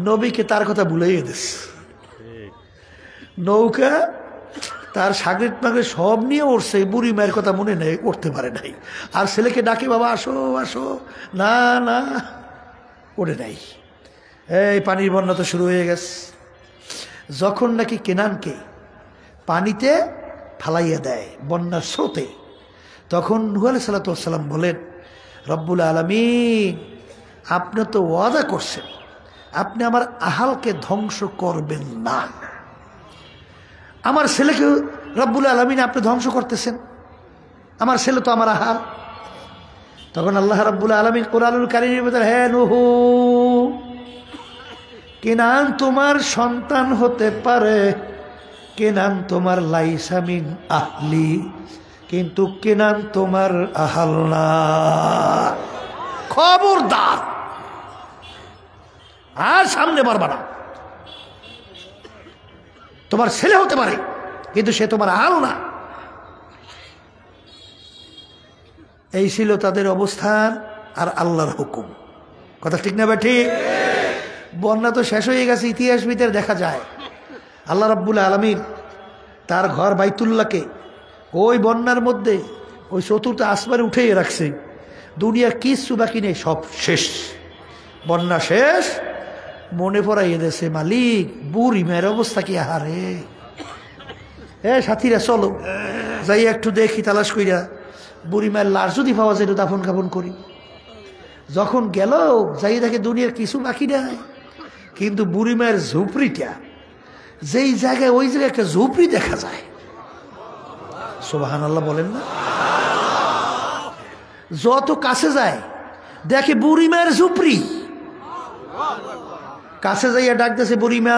[SPEAKER 1] নবীকে তার কথা ভুলেই দিয়েছে। নৌকা তার সাগরের মাগরে সব নিয়ে উঠছে, বুড়ি মায়ের কথা মনে নেই, উঠতে পারে নাই, আর ছেলেকে ডাকে, বাবা আসো আসো, না না ওঠে নাই। এই পানির বন্যা তো শুরু হয়ে গেছে। যখন নাকি কেনানকে পানিতে ফালাইয়া দেয় বন্যার স্রোতে, তখন নূহ আলাইহিস সালাতু ওয়াস সালাম বলেন, রব্বুল আলামিন আপনি তো ওয়াদা করছেন আপনি আমার আহালকে ধ্বংস করবেন না, আমার ছেলেকে রব্বুল আলামিন আপনি ধ্বংস করতেছেন, আমার ছেলে তো আমার আহাল। তখন আল্লাহ রব্বুল আলামিন কুরআনুল কারীমের ভিতরে, হে নূহ কেনান তোমার সন্তান হতে পারে, কেনান তোমার লাইসা মিন আহলি, কিন্তু কেনান তোমার আহাল না, খবরদার আর সামনে পারবা না। তোমার ছেলে হতে পারে কিন্তু সে তোমার আহাল না। এই ছিল তাদের অবস্থান আর আল্লাহর হুকুম। কথা ঠিক না বা ঠিক? বন্যা তো শেষ হয়ে গেছে, ইতিহাস ভিতরে দেখা যায় আল্লাহ রাব্বুল আলামিন তার ঘর বাইতুল্লাহকে ওই বন্যার মধ্যে ওই চতুর্থ আসমানে উঠেই রাখছে। দুনিয়ার কিচ্ছু বাকি নেই, সব শেষ, বন্যা শেষ। মনে পড়াইয়ে দেশে মালিক বুড়ি মেয়ের অবস্থা কি আহারে। সাথীরা চলো যাই একটু দেখি, তালাশ কইরা বুড়ি মায়ের লাশ যদি পাওয়া যায় একটু দাফন কাফন করি। যখন গেল যাই দেখে দুনিয়ার কিছু বাকি নাই, কিন্তু বুড়ি মায়ের ঝুপড়িটা যেই জায়গায়, ওই জায়গায় একটা ঝুপড়ি দেখা যায়। সুবহানাল্লাহ বলেন না? যত কাছে যায় দেখে বুড়ি মায়ের ঝুপড়ি। কাছে যাইয়া ডাকতেছে বুড়িমা।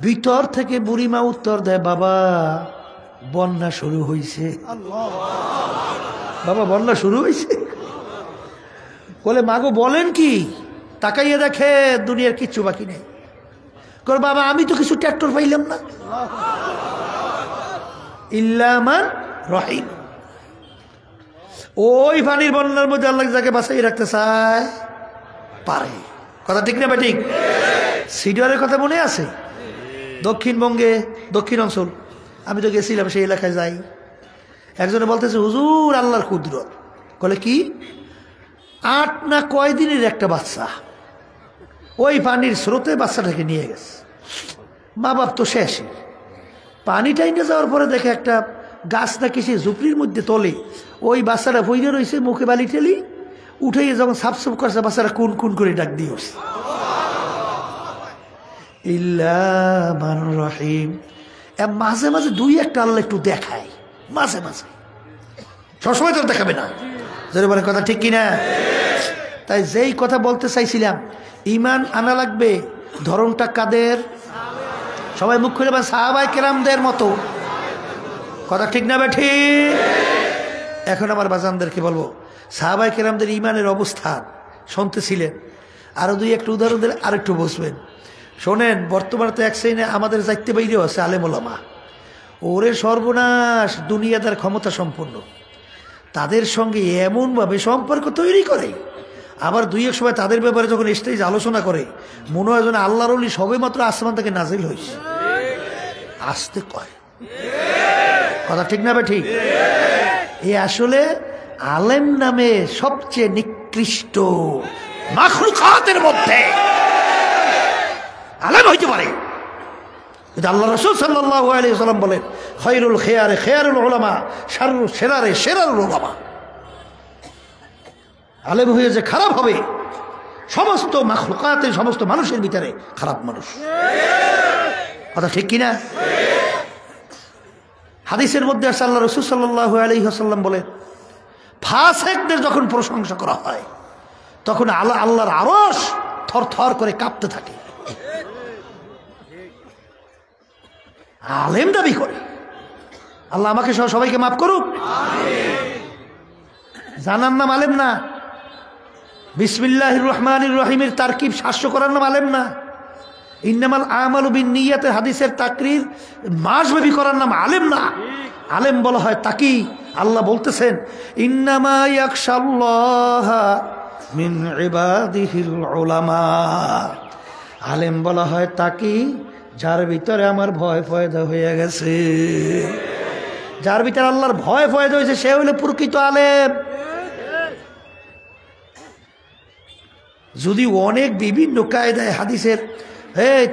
[SPEAKER 1] ভিতর থেকে বুড়িমা উত্তর দেয়, বাবা বন্যা শুরু হয়েছে। বাবা বন্যা শুরু হয়েছে? বলে মাগো বলেন কি? তাকাইয়া দেখে দুনিয়ার কিচ্ছু বাকি নেই। কর বাবা আমি তো কিছু ট্র্যাক্টর পাইলাম না, ইল্লা মান রহিম। ওই পানির বন্যার মধ্যে আল্লাহ যাকে বাঁচাই রাখতে চায় পারে। কথা ঠিক না ঠিক? সিডিওয়ারের কথা মনে আছে? দক্ষিণবঙ্গে, দক্ষিণ অঞ্চল, আমি তো গেছিলাম, সেই এলাকায় যাই। একজনে বলতেছে হুজুর আল্লাহর কুদরত। বলে কি? 8 না কয় দিনের একটা বাচ্চা ওই পানির স্রোতে বাচ্চাটাকে নিয়ে গেছে। মা বাপ তো শেষ। পানি টাইনে যাওয়ার পরে দেখে একটা গাছ না কিসে ঝুপড়ির মধ্যে তলে ওই বাচ্চাটা বইরে রয়েছে, মুখে বালি ঠেলি উঠে যখন সাফ করছে বাচ্চাটা কুন কুন করে ডাক দিয়ে উঠছে, ইল্লা মান রহিম। মাঝে মাঝে দুই একটা আল্লাহ একটু দেখায়, মাঝে মাঝে, সবসময় তো দেখাবে না। যদি বলে কথা ঠিক কিনা? তাই যেই কথা বলতে চাইছিলাম, ইমান আনা লাগবে ধরনটা কাদের? সবাই মুখ খুলে সাহাবায়ে কেরামদের মতো। কথা ঠিক না বেঠি? এখন আমার বাজানদেরকে বলবো, সাহাবায়ে কেরামদের ইমানের অবস্থান শুনতেছিলেন, আরো দুই একটা উদাহরণ দিলে আরেকটু বসবেন। শোনেন, বর্তমানে তো এক শ্রেণী আমাদের যাইতে বাইরেও আছে আলেম ওলামা, ওরে সর্বনাশ, দুনিয়াদার ক্ষমতা সম্পন্ন, তাদের সঙ্গে এমনভাবে সম্পর্ক তৈরি করে, আবার দুই এক সময় তাদের ব্যাপারে যখন স্টেজ আলোচনা করে মনে হয় যেন আল্লাহর ওলি সবে মাত্র আসমান থেকে নাজিল হয়েছে। আসতে কয়, কথা ঠিক না ঠিক? এ আসলে আলেম নামে সবচেয়ে নিকৃষ্ট মাখলুকাতের মধ্যে আলেম হইতে পারে। আল্লাহ রাসূল সাল্লাল্লাহু আলাইহি ওয়াসাল্লাম বলেন, খায়রুল খিয়ারে খিয়ারুল উলামা, শাররুল শিরারে শিরারুল উলামা। আলেম হয়ে যে খারাপ হবে, সমস্ত মাখলুকাতের সমস্ত মানুষের ভিতরে খারাপ মানুষ। কথা ঠিক কিনা? হাদিসের মধ্যে আছে, আল্লাহ রাসূল সাল্লাল্লাহু আলাইহি ওয়াসাল্লাম বলেন, ফাসিকদের যখন প্রশংসা করা হয় তখন আল্লাহর আরশ থরথর করে কাঁপতে থাকে। আলেম দাবি করে, আল্লাহ আমাকে সহ সবাইকে মাফ করুক। জানার নাম আলেম না, বিসমিল্লাহির রহমানির রহিমের তারকিব শাস্য করার নাম আলেম না, ইন্নামাল আমালু বিন্নিয়াতে হাদিসের তাকরির মাসব্যাপী করার নাম আলেম না। আলেম বলা হয় তাকি, আল্লাহ বলতেছেন ইন্নামা ইয়াখশাল্লাহা মিন ইবাদিহিল উলামা। আলেম বলা হয় তাকি, যার ভিতরে আমার ভয় পয়দা হয়ে গেছে, যার ভিতরে আল্লাহর ভয় পয়দা হয়েছে, সে হইলে প্রকৃত আলেম। যদি অনেক বিভিন্ন কায়দায় হাদিসের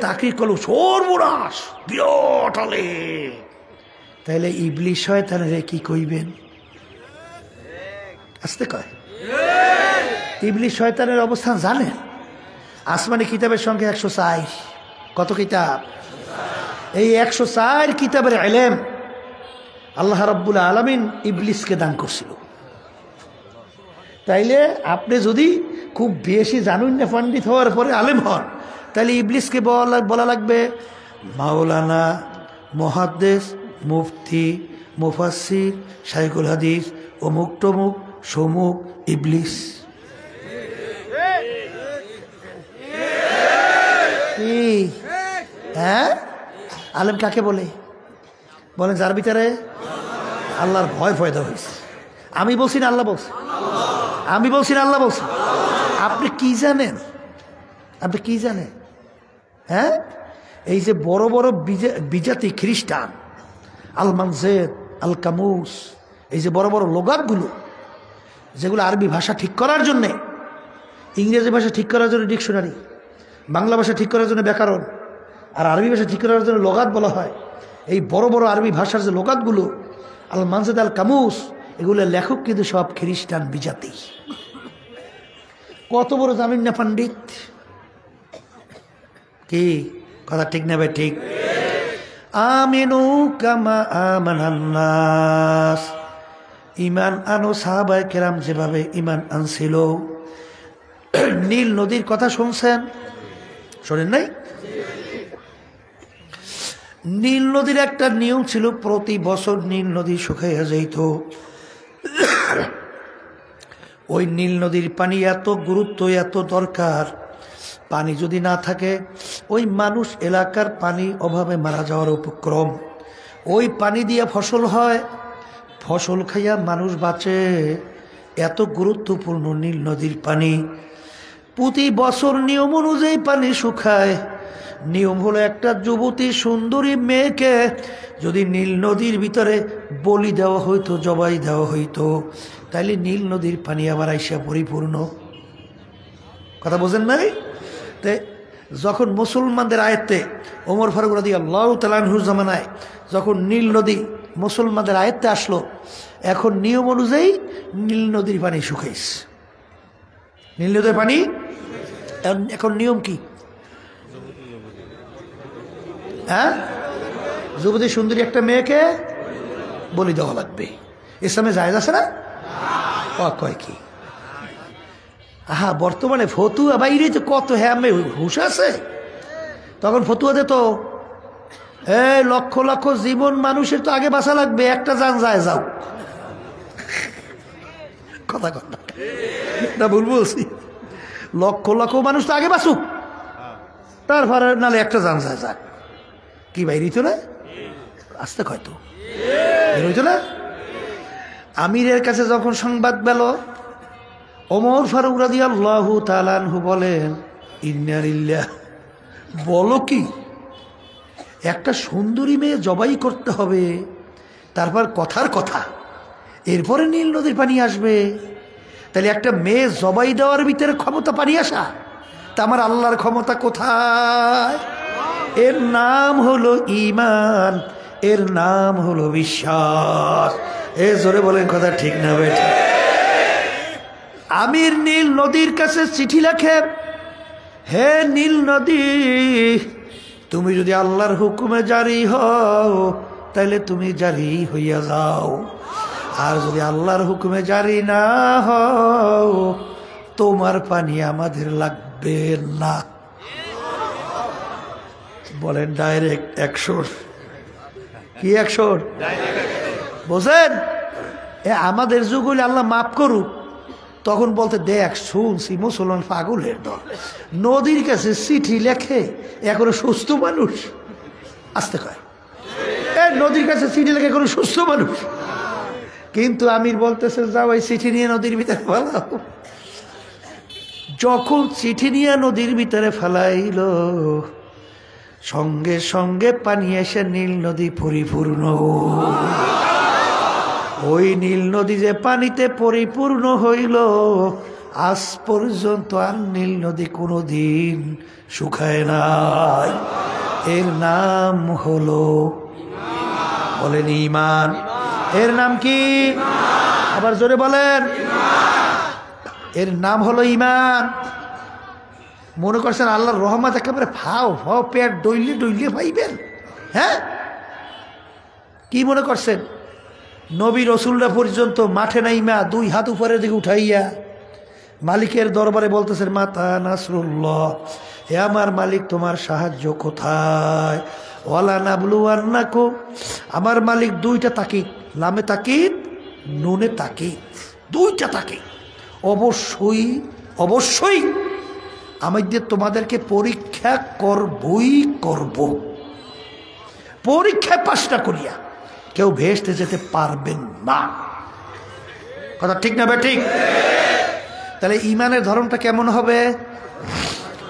[SPEAKER 1] তাকরির করলো সর্বনাশ বিরাট আলেম, তাহলে ইবলিস শয়তানের কি কইবেন? আসতে কয়, ইবলিস শয়তানের অবস্থান জানেন? আসমানি কিতাবের সংখ্যা 104। কত কিতাব? এই 104 কিতাবের ইলম আল্লাহ রাব্বুল আলামিন ইবলিসকে দান করছিল। তাইলে আপনি যদি খুব বেশি জানুন না, পণ্ডিত হওয়ার পরে আলেম হন, তাহলে ইবলিসকে বলা লাগবে মাওলানা, মুহাদ্দিস, মুফতি, মুফাসসির, শাইখুল হাদিস, অমুক তমুক সমুক ইবলিস। হ্যাঁ, আলেম কাকে বলে? বলেন যার ভিতরে আল্লাহর ভয় পয়দা হয়েছে। আমি বলছি না আল্লাহ বলছে? আমি বলছি না আল্লাহ বলছে? আপনি কি জানেন? আপনি কি জানেন? হ্যাঁ, এই যে বড় বড় বিজাতি খ্রিস্টান, আল মানজেদ, আল কামুস, এই যে বড় বড় লোগাতগুলো, যেগুলো আরবি ভাষা ঠিক করার জন্যে, ইংরেজি ভাষা ঠিক করার জন্য ডিকশনারি, বাংলা ভাষা ঠিক করার জন্য ব্যাকরণ, আর আরবি ভাষা ঠিক করার জন্য লোগাত বলা হয়। এই বড় বড় আরবি ভাষার যে লোগাতগুলো, আল মানজাদ আল কামুস, এগুলোর লেখক কিন্তু সব খ্রিস্টান বিজাতি। কত বড় জামিন না পণ্ডিত, কি কথা ঠিক না ভাই? ঠিক। আমিনু কামা আমানান নাস, ইমান আনো সাহাবায়ে কেরাম যেভাবে ইমান আনছিল। নীল নদীর কথা শুনছেন? শোনেন নাই? নীল নদীর একটা নিয়ম ছিল, প্রতি বছর নীল নদী শুকাইয়া যাইত। ওই নীল নদীর পানি এত গুরুত্ব, এত দরকার, পানি যদি না থাকে ওই মানুষ এলাকার পানি অভাবে মারা যাওয়ার উপক্রম। ওই পানি দিয়ে ফসল হয়, ফসল খাইয়া মানুষ বাঁচে। এত গুরুত্বপূর্ণ নীল নদীর পানি। প্রতি বছর নিয়ম অনুযায়ী পানি শুকায়। নিয়ম হলো একটা যুবতী সুন্দরী মেয়েকে যদি নীল নদীর ভিতরে বলি দেওয়া হইতো, জবাই দেওয়া হইতো, তাইলে নীল নদীর পানি আবার আইসা পরিপূর্ণ। কথা বোঝেন নাই? যখন মুসলমানদের আয়ত্তে ওমর ফারুক রাদিয়াল্লাহু তাআলা আনহুর জামানায় যখন নীল নদী মুসলমানদের আয়ত্তে আসলো, এখন নিয়ম অনুযায়ী নীল নদীর পানি শুকাইছে। নীল নদীর পানি এখন নিয়ম কি? হ্যাঁ, যুবতী সুন্দরী একটা মেয়েকে বলি দেওয়া লাগবে। ইসলামে জায়েজ আছে না? কয় কি? আহা, বর্তমানে ফতুয়া বাইরে তো কত, হ্যাঁ আমি হুশ আছে। তখন ফতুয়া দিত, এই লক্ষ লক্ষ জীবন মানুষের তো আগে বাঁচা লাগবে, একটা জান যায় যাও। কথা কথা না ভুল বলছি? লক্ষ লক্ষ মানুষ তো আগে বাঁচুক, তারপরে নালে একটা জান যায় যাক। কি বাইরে তো না আসতে হয়তো বের হইতো না। আমিরের কাছে যখন সংবাদ পেল, ওমর ফারুক রাদিয়াল্লাহু তাআলা আনহু বলেন, ইন্না লিল্লাহ, বলো কি, একটা সুন্দরী মেয়ে জবাই করতে হবে, তারপর কথার কথা, এরপরে নীল নদীর পানি আসবে। তাহলে একটা মেয়ে জবাই দেওয়ার ভিতরে ক্ষমতা পানি আসা, তা আমার আল্লাহর ক্ষমতা কোথায়? এর নাম হলো ঈমান, এর নাম হলো বিশ্বাস। এ জোরে বলেন কথা ঠিক না বেটা? আমির নীল নদীর কাছে চিঠি লেখে, হে নীল নদী, তুমি যদি আল্লাহর হুকুমে জারি হও তাহলে তুমি জারি হইয়া যাও, আর যদি আল্লাহর হুকুমে জারি না হও তোমার পানি আমাদের লাগবে না। বলেন ডাইরেক্ট অ্যাকশন। কি অ্যাকশন? বোঝেন? আমাদের যুগ হলে আল্লাহ মাফ করুক, তখন বলতে দেখ শুনছি মুসলমান পাগলের দল নদীর কাছে চিঠি লেখে, এখনো সুস্থ মানুষ আসতে কয়, নদীর কাছে চিঠি লেখে এখনো সুস্থ মানুষ। কিন্তু আমির বলতেছে যাও এই চিঠি নিয়ে নদীর ভিতরে ফেলাও। যখন চিঠি নিয়ে নদীর ভিতরে ফেলাইল, সঙ্গে সঙ্গে পানি এসে নীল নদী পরিপূর্ণ। ওই নীল নদী যে পানিতে পরিপূর্ণ হইল, আজ পর্যন্ত আর নীল নদী কোনোদিন শুকায় নাই। এর নাম হলো, বলেন ঈমান। এর নাম কি? আবার জোরে বলেন। এর নাম হলো ঈমান। মনে করছেন আল্লাহর রহমত একেবারে ফাও ফাও পেট ডইলে ডইলে পাইবেন? হ্যাঁ, কি মনে করছেন? নবী রসুলরা পর্যন্ত মাঠে নাইমা দুই হাত উপরের দিকে উঠাইয়া মালিকের দরবারে বলতেছেন, মাতা নাসরুল্লাহ, হে আমার মালিক তোমার সাহায্য কোথায়? ওয়ালা নাবলুয়ান্নাকুম, আমার মালিক দুইটা তাকিদ, লামে তাকিদ নুনে তাকিদ, দুইটা তাকিদ, অবশ্যই অবশ্যই আমাদের তোমাদেরকে পরীক্ষা করবই করব। পরীক্ষায় পাশটা করিয়া কেউ ভেস্তে যেতে পারবেন না। কথা ঠিক না ঠিক? তাহলে ঈমানের ধরনটা কেমন হবে?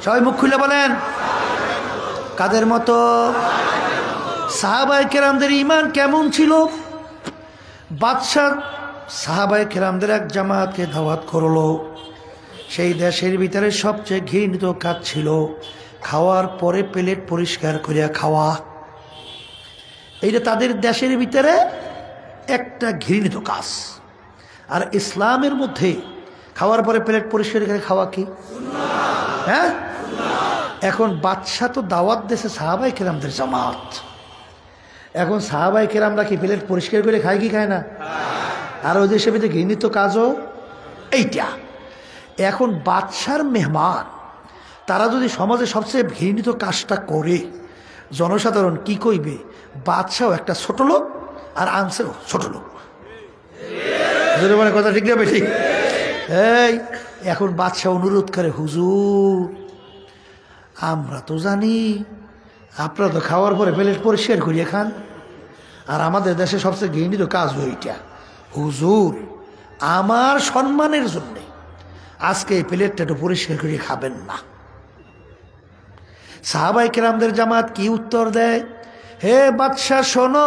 [SPEAKER 1] সবাই মুখ খুলে বলেন। কাদের মতো? সাহাবায়ে কেরামদের ঈমান কেমন ছিল? বাদশাহ সাহাবায়ে কেরামদের এক জামাতকে দাওয়াত করলো। সেই দেশের ভিতরে সবচেয়ে ঘৃণিত কাজ ছিল খাওয়ার পরে প্লেট পরিষ্কার করিয়া খাওয়া। এইটা তাদের দেশের ভিতরে একটা ঘৃণিত কাজ। আর ইসলামের মধ্যে খাওয়ার পরে প্লেট পরিষ্কার করে খাওয়া কি? হ্যাঁ, এখন বাদশা তো দাওয়াত দিয়েছে সাহাবায়ে কেরামদের জামাত। এখন সাহাবায়ে কেরামরা কি প্লেট পরিষ্কার করে খায় কি খায় না? আর ওই দেশের ভিতরে ঘৃণিত কাজও এইটা। এখন বাদশার মেহমান তারা যদি সমাজে সবচেয়ে ঘৃণিত কাজটা করে, জনসাধারণ কি কইবে? বাদশাও একটা ছোট লোক আর আনছেও ছোট লোক। মানে কথা ঠিক না বেঠিক? এই এখন বাদশা অনুরোধ করে, হুজুর আমরা তো জানি আপনারা তো খাওয়ার পরে প্লেট পরিষ্কার করিয়ে খান, আর আমাদের দেশে সবচেয়ে ঘৃণিত কাজ ওইটা। হুজুর আমার সম্মানের জন্যে আজকে এই প্লেটটা একটু পরিষ্কার করিয়ে খাবেন না? সাহাবায়ে কেরামদের জামাত কি উত্তর দেয়? হে বাদশা শোনো,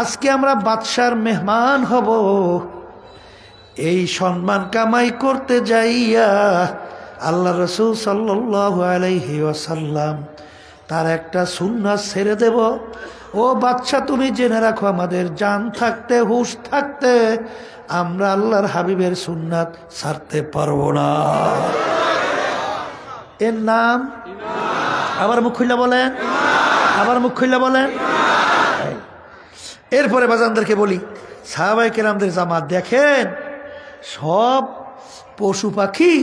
[SPEAKER 1] আজকে আমরা বাদশার মেহমান হব। এই সম্মান কামাই করতে যাইয়া আল্লাহ রাসূল সাল্লাল্লাহু আলাইহি ওয়াসাল্লাম তার একটা সুন্নাত ছেড়ে দেব। ও বাদশা তুমি জেনে রাখো, আমাদের জান থাকতে হুঁশ থাকতে আমরা আল্লাহর হাবিবের সুন্নাত ছাড়তে পারবো না। এর নাম আবার মুখ খুলে বলেন, আবার মুখ খুলে বলেন। এরপরে বাজানদেরকে বলি, সাহাবায়ে কেরামদের জামাত দেখেন, সব পশু পাখি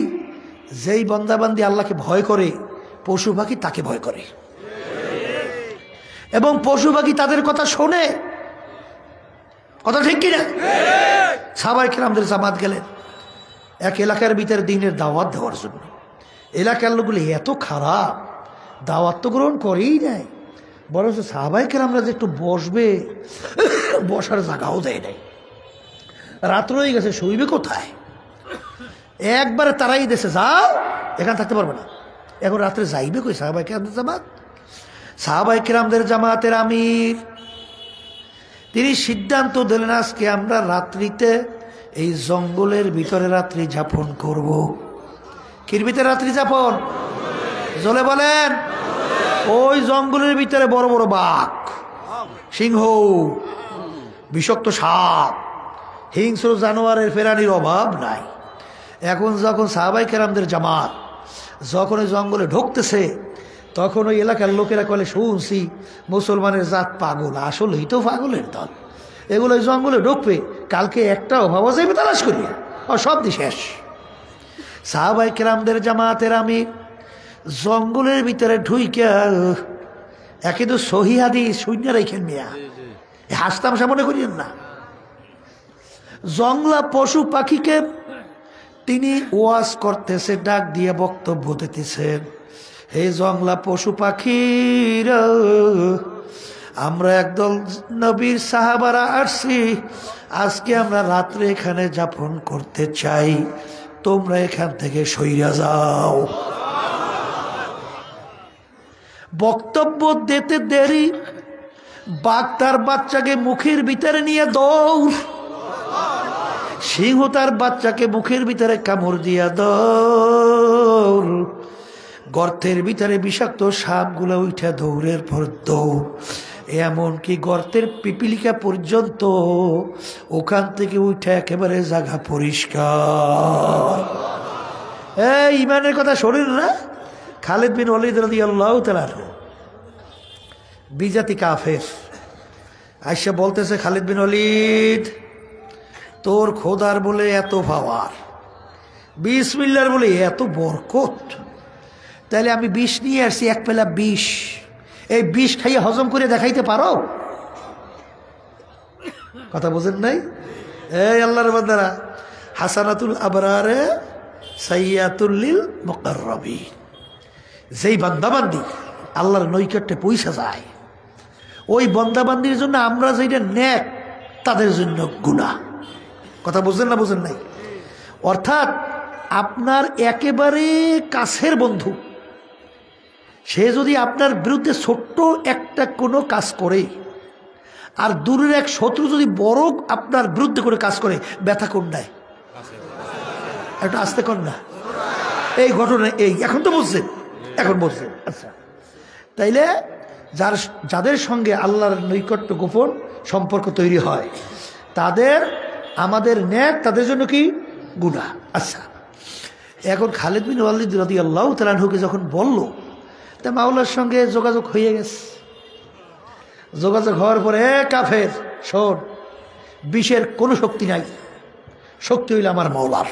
[SPEAKER 1] যেই বন্দাবান্দি আল্লাহকে ভয় করে, পশু পাখি তাকে ভয় করে এবং পশু পাখি তাদের কথা শোনে। কথা ঠিক কিনা? সাহাবায়ে কেরামদের জামাত গেলেন এক এলাকার ভিতরে দিনের দাওয়াত দেওয়ার জন্য। এলাকার লোকগুলি এত খারাপ, দাওয়াত তো গ্রহণ করেই নাই, বরং সাহাবায়ে কেরামরা যে একটু বসবে বসার জায়গাও দেয় নাই। রাত্র হয়ে গেছে, শুইবে কোথায়? একবারে তারাই দেশে, যাও এখানে থাকতে পারবে না। এখন রাত্রে যাইবে কই সাহাবায়ে কেরামদের জামাত? সাহাবায়ে কেরামদের জামাতের আমির তিনি সিদ্ধান্ত দিলেন, আজকে আমরা রাত্রিতে এই জঙ্গলের ভিতরে রাত্রি যাপন করব। কির ভিতরে রাত্রি যাপন? জলে বলেন। ওই জঙ্গলের ভিতরে বড় বড় বাঘ, সিংহ, বিষাক্ত সাপ, হিংস্র জানোয়ারের ফেরানির অভাব নাই। এখন যখন সাহাবায়ে কেরামদের জামাত যখন ওই জঙ্গলে ঢুকতেছে, তখন ওই এলাকার লোকেরা বলে, শুনছি মুসলমানের জাত পাগল। আসলেই তো পাগলের দল, এগুলো ওই জঙ্গলে ঢুকবে, কালকে একটাও ভাবা যাইবে তালাশ করিয়া, ও সব দি শেষ। সাহাবায়ে কেরামদের জামাতের আমি জঙ্গলের ভিতরে ঢুইকা একে তো সহি হাদিস শূন্য রেখেন মিয়া, হাসতাম সামনে করিয়েন না। জংলা পশু পাখিকে তিনি ওয়াজ করতেছে, ডাক দিয়ে বক্তব্য দিতেছেন, হে জংলা পশু পাখিরা, আমরা একদল নবীর সাহাবারা আসছি, আজকে আমরা রাত্রে এখানে যাপন করতে চাই, তোমরা এখান থেকে সইরা যাও। বক্তব্য দিতে দেরি, বাঘ তার বাচ্চাকে মুখের ভিতরে নিয়ে দৌড়, সিংহ তার বাচ্চাকে মুখের ভিতরে কামড় দিয়া দৌড়, গর্তের ভিতরে বিষাক্ত সাপগুলো উঠে দৌড়ের পর দৌড়, এমনকি গর্তের পিপিলিকা পর্যন্ত ওখান থেকে উঠে একেবারে জায়গা পরিষ্কার। এই ইমানের কথা শোনেন না? খালিদ বিন ওয়ালিদ রাদিয়াল্লাহু তাআলা বিজাতি কাফের আয়েশা বলতেছে, খালিদ বিন ওয়ালিদ, তোর খোদার বলে এত পাওয়ার, বিসমিল্লাহর বলে এত বরকত, তাহলে আমি বিষ নিয়ে আসছি, এক পেলা বিষ, এই বিষ খাইয়ে হজম করে দেখাইতে পারো? কথা বোঝেন নাই? এই আল্লাহর বান্দারা, হাসানাতুল আবরারে সাইয়াতুল লিল মুকাররাবিন, যেই বান্দাবান্দি আল্লাহর নৈকট্যে পৌঁছা যায়, ওই বান্দাবান্দির জন্য আমরা যেটা নেক, তাদের জন্য গুনাহ। কথা বুঝলেন না? বুঝেন নাই? অর্থাৎ আপনার একেবারে কাছের বন্ধু, সে যদি আপনার বিরুদ্ধে ছোট্ট একটা কোনো কাজ করে, আর দূরের এক শত্রু যদি বড় আপনার বিরুদ্ধে করে কাজ করে, ব্যথা কোনটায়? একটা আস্তে কর না। এই ঘটনা এই এখন তো বুঝছেন, এখন বুঝছেন। আচ্ছা, তাইলে যাদের সঙ্গে আল্লাহর নৈকট্য গোপন সম্পর্ক তৈরি হয় তাদের আমাদের ন্যাক, তাদের জন্য কি গুনাহ। আচ্ছা, এখন খালিদ বিন ওয়ালিদ রাদিয়াল্লাহু তাআলা আনহুকে যখন বলল, তা মাওলার সঙ্গে যোগাযোগ হয়ে গেছে। যোগাযোগ হওয়ার পরে, কাফের শোন, বিষের কোনো শক্তি নাই, শক্তি হইল আমার মাওলার।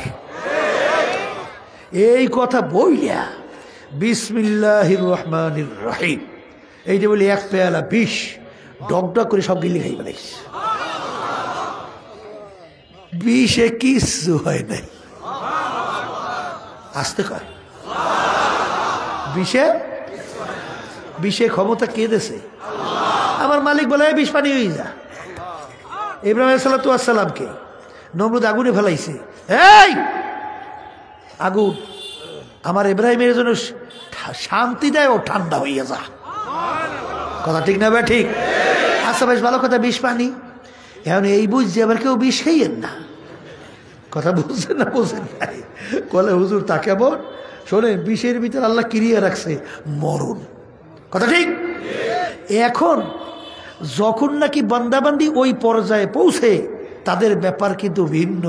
[SPEAKER 1] এই কথা বইলা বিসমিল্লাহির রহমানির রহিম এইটা বলি এক পেয়ালা বিষ ডকডক করে সব গিলি খাই ফেলাইছে। বিষে কিছু হয় নাই। আসতে কয় বিষে ক্ষমতা কে দেছে? আমার মালিক বলে বিষ পানি হয়ে যা। ইব্রাহিম আলাইহিস সালামকে নমরুদ আগুনে ফেলাইছে। এই আগুন আমার ইব্রাহিমের জন্য শান্তি দেয়, ও ঠান্ডা হইয়া যা। কথা ঠিক না? ঠিক। আচ্ছা বেশ ভালো কথা, বিষ পানি। এখন এই বুঝছে আবার কেউ বিষ খাইয়েন না। কথা বুঝছেন না? বুঝেন নাই? কলে হুজুর তা কেমন? শোনে, বিষের ভিতরে আল্লাহ কিরিয়ে রাখছে মরণ। কথা ঠিক। এখন যখন নাকি বান্দাবান্দি ওই পর্যায়ে পৌঁছে, তাদের ব্যাপার কিন্তু ভিন্ন।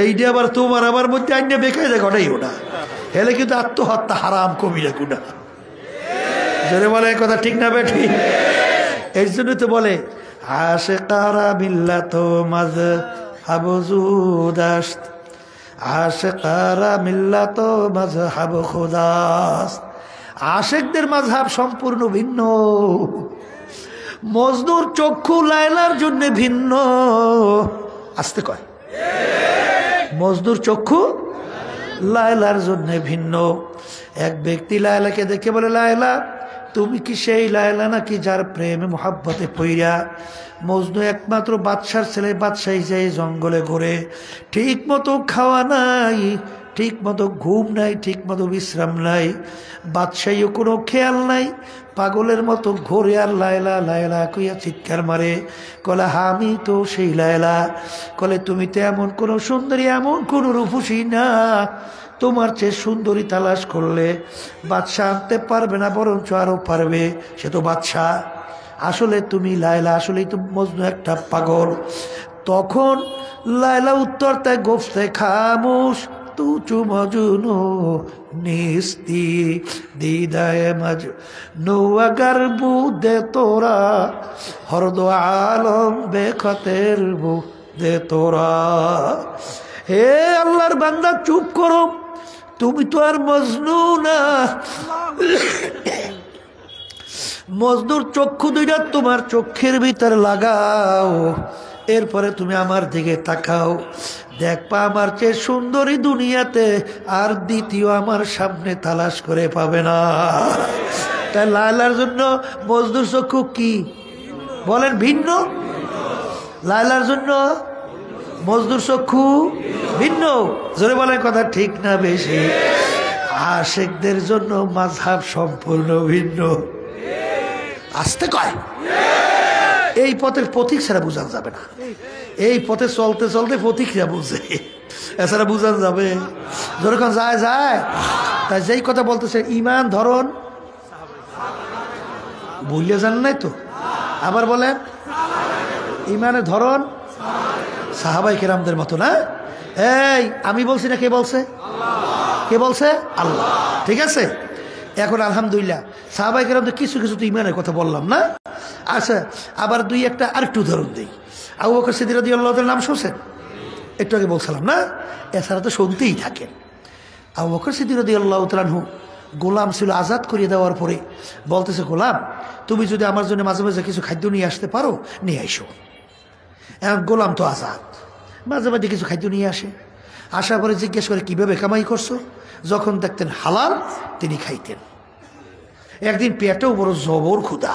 [SPEAKER 1] এইটা আবার তোমার আমার মধ্যে আইনে বেকায় দেয় ঘটাইও না, হেলে কিন্তু আত্মহত্যা হারাম, কবিরা গুনাহ। জোরে বলে কথা ঠিক না বেঠি? এই জন্য তো বলে আশিকারা মিল্লাত মাযহাব জুদাস্ত, আশিকারা মিল্লাত মাযহাব খুদাস্ত। আশিকদের মাযহাব সম্পূর্ণ ভিন্ন। মজনুর চক্ষু লায়লার জন্য ভিন্ন। আসতে কয়, মজনুর চক্ষু লায়লার জন্য ভিন্ন। এক ব্যক্তি লায়লাকে দেখে বলে, লায়লা তুমি কি সেই লায়লা নাকি যার প্রেমে মোহাব্বতে পইরা মজনু একমাত্র বাদশার ছেলে, বাদশাহী যায় জঙ্গলে ঘুরে, ঠিক মতো খাওয়া নাই, ঠিক মতো ঘুম নাই, ঠিক মতো বিশ্রাম নাই, বাদশাহীও কোনো খেয়াল নাই, পাগলের মতো ঘোরে আর লায়লা লায়লা কইয়া চিৎকার মারে। কলে আমি তো সেই লায়লা। কলে তুমি তো এমন কোনো সুন্দরী, এমন কোনো রূপসী না, তোমার চেয়ে সুন্দরী তালাশ করলে বাদশাহ আনতে পারবে না, বরঞ্চ আরও পারবে, সে তো বাদশাহ। আসলে তুমি লায়লা, আসলেই তো মজনু একটা পাগল। তখন লায়লা উত্তর তাই গোফতে খামোশ, তুচু মজনু নিস্তি দিদায়ে মজনু আগার বুদে তোরা, হরদ আলম বেখতের বুদে তোরা। হে আল্লাহর বান্দা, চুপ করো, তুমি তো আর মজনু না। মজনুর চক্ষু দুইটা তোমার চক্ষের ভিতর লাগাও, এরপরে তুমি আমার দিকে তাকাও, দেখবা আমার চেয়ে সুন্দরী দুনিয়াতে আর দ্বিতীয় আমার সামনে তালাশ করে পাবে না। তাই লায়লার জন্য মজনুর চক্ষু কি বলেন? ভিন্ন। লায়লার জন্য মজনুর চক্ষু ভিন্ন। জোরে বলেন কথা ঠিক না বেশি? আশিকদের জন্য মাযহাব সম্পূর্ণ ভিন্ন। আসতে কয়, এই পথের পথিক ছাড়া বোঝানো যাবে না। এই পথে চলতে চলতে পথিকরা বুঝে, এছাড়া বোঝানো যাবে? যখন যায় যায় তাই যেই কথা বলতেছে, ইমান ধরন ভুলে যান নাই তো? আবার বলেন, ইমানের ধরন সাহাবাই কেরামদের মতো না। এই আমি বলছি না, কে বলছে? কে বলছে? আল্লাহ। ঠিক আছে, এখন আলহামদুলিল্লাহ সাহাবাই কেরামদের কিছু কিছু তো ইমানের কথা বললাম না। আচ্ছা, আবার দুই একটা আরেকটু উদাহরণ দিই। আবু বকর সিদ্দিক রাদিয়াল্লাহু তাআলার নাম শুনছেন? একটু আগে বলছিলাম না? এছাড়া তো শুনতেই থাকেন। আবু বকর সিদ্দিক রাদিয়াল্লাহু তাআলা গোলাম ছিল, আজাদ করিয়ে দেওয়ার পরে বলতেছে, গোলাম তুমি যদি আমার জন্য মাঝে মাঝে কিছু খাদ্য নিয়ে আসতে পারো, নিয়ে আইসো। এখন গোলাম তো আজাদ, মাঝে মাঝে কিছু খাদ্য নিয়ে আসে। আসার পরে জিজ্ঞেস করে, কিভাবে কামাই করছো? যখন দেখতেন হালাল, তিনি খাইতেন। একদিন পেটেও বড় জবর ক্ষুধা,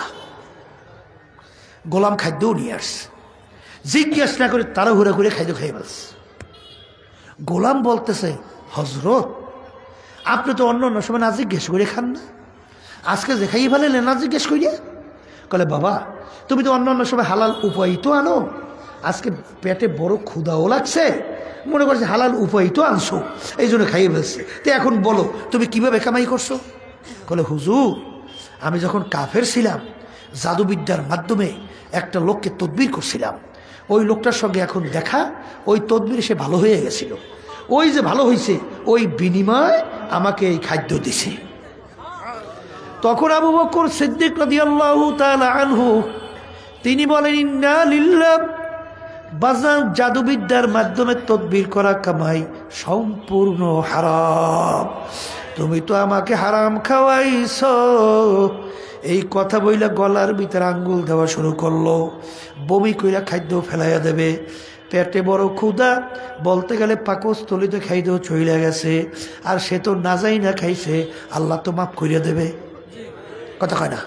[SPEAKER 1] গোলাম খাদ্যও নিয়ে আসছে, জিজ্ঞেস না করে তাড়াহুড়া করে খাদ্য খাই বলছে। গোলাম বলতেছে, হজরত আপনি তো অন্য অন্য সময় না জিজ্ঞেস করে খান না, আজকে যে খাই ফেলেন না জিজ্ঞেস করিয়া? বলে বাবা তুমি তো অন্য সময় হালাল উপায় তো আনো, আজকে পেটে বড় ক্ষুধাও লাগছে, মনে করছে হালাল উপায় তো আনছো, এই জন্য খাইয়ে ফেলছে, তো এখন বলো তুমি কিভাবে কামাই করছো? বলে হুজুর আমি যখন কাফের ছিলাম জাদুবিদ্যার মাধ্যমে একটা লোককে তদবির করছিলাম, ওই লোকটার সঙ্গে এখন দেখা, ওই তদবির সে ভালো হয়ে গেছিল, ওই যে ভালো হয়েছে ওই বিনিময় আমাকে এই খাদ্য দিছে। তখন আবু বকর সিদ্দিক রাদিয়াল্লাহু তাআলা আনহু তিনি বলেন ইন্না লিল্লাহ, বাজার জাদুবিদ্যার মাধ্যমে তদবির করা কামাই সম্পূর্ণ হারাম, তুমি তো আমাকে হারাম খাওয়াইছো। এই কথা বইলা গলার ভিতরে আঙ্গুল দেওয়া শুরু করলো, বমি কইরা খাদ্য ফেলাইয়া দেবে, পেটে বড় ক্ষুধা, বলতে গেলে পাকস্থলিতে খাইতে চইলা গেছে, আর সে তো না যাই না খাইছে, আল্লাহ তো মাফ করিয়া দেবে, কথা কয় না?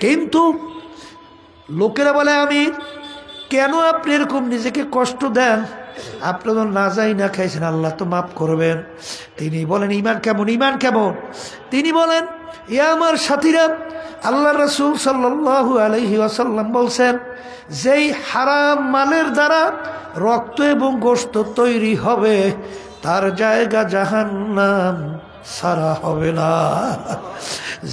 [SPEAKER 1] কিন্তু লোকেরা বলে আমি কেন আপনি এরকম নিজেকে কষ্ট দেন, আপনি তো না যাই না খাইছেন, আল্লাহ তো মাফ করবেন। তিনি বলেন ইমান কেমন, ইমান কেমন? তিনি বলেন ইয়া আমার সাথীরা, আল্লাহ রাসূল সাল্লাল্লাহু আলাইহি ওয়াসাল্লাম বলছেন যেই হারাম মালের দ্বারা রক্ত এবং গোশত তৈরি হবে তার জায়গা জাহান্নাম ছাড়া হবে না।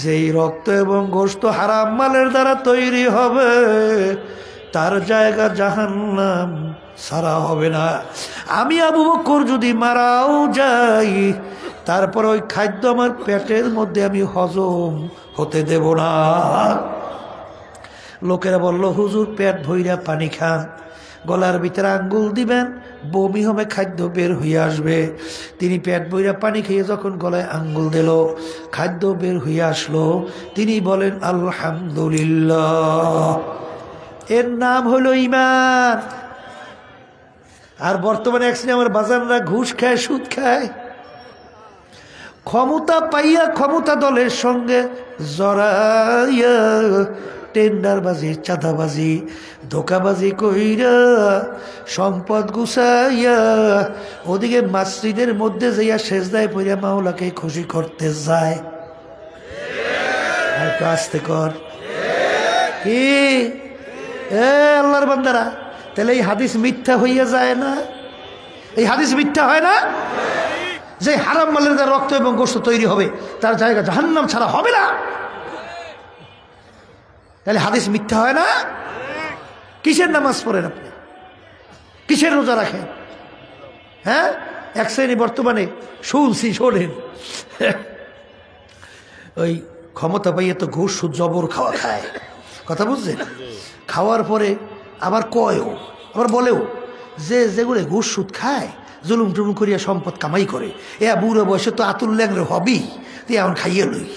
[SPEAKER 1] যেই রক্ত এবং গোশত হারাম মালের দ্বারা তৈরি হবে তার জায়গা জাহান্নাম ছাড়া হবে না। আমি আবু বকর যদি মারাও যাই তারপর ওই খাদ্য আমার পেটের মধ্যে আমি হজম হতে দেব না। লোকেরা বলল হুজুর পেট ভইরা পানি খান, গলার ভিতরে আঙ্গুল দিবেন, বমি হবে, খাদ্য বের হয়ে আসবে। তিনি পেট ভইরা পানি খেয়ে যখন গলায় আঙ্গুল দিল, খাদ্য বের হয়ে আসলো, তিনি বলেন আলহামদুলিল্লাহ। এর নাম হলো ঈমান। আর বর্তমানে এক শ্রেণী আমার বাজানরা ঘুষ খায়, সুদ খায়, ক্ষমতা পাইয়া ক্ষমতা দলের সঙ্গে জড়াইয়া টেন্ডারবাজি, চাঁদাবাজি, ধোকাবাজি কইরা সম্পদ গুছাইয়া ওদিকে মসজিদের মধ্যে যাইয়া সেজদায় পড়িয়া মাওলাকে খুশি করতে যায়। একটু আস্তে কর কি এ আল্লাহর বান্দারা, তাহলে এই হাদিস মিথ্যা হইয়া যায় না? এই হাদিস মিথ্যা হয় না? যে হারাম মালের দ্বারা রক্ত এবং গোশত তৈরি হবে তার জায়গা জাহান্নাম ছাড়া হবে না, তাহলে হাদিস মিথ্যা হয় না? কিসের নামাজ পড়েন আপনি, কিসের রোজা রাখেন? হ্যাঁ, এক শ্রেণী বর্তমানে শুনছি, শোনেন, ওই ক্ষমতা পাইয়ে তো ঘুষ সুদ জবর খাওয়া খায়, কথা বুঝছেন? খাওয়ার পরে আবার কয়ও, আবার বলেও যে যেগুলো ঘুষ সুদ খায়, জুলুম টুলুম করিয়া সম্পদ কামাই করে, এ বুড়ো বয়সে তো আতুল ল্যাংরে হবি, তুই এখন খাইয়ে লই,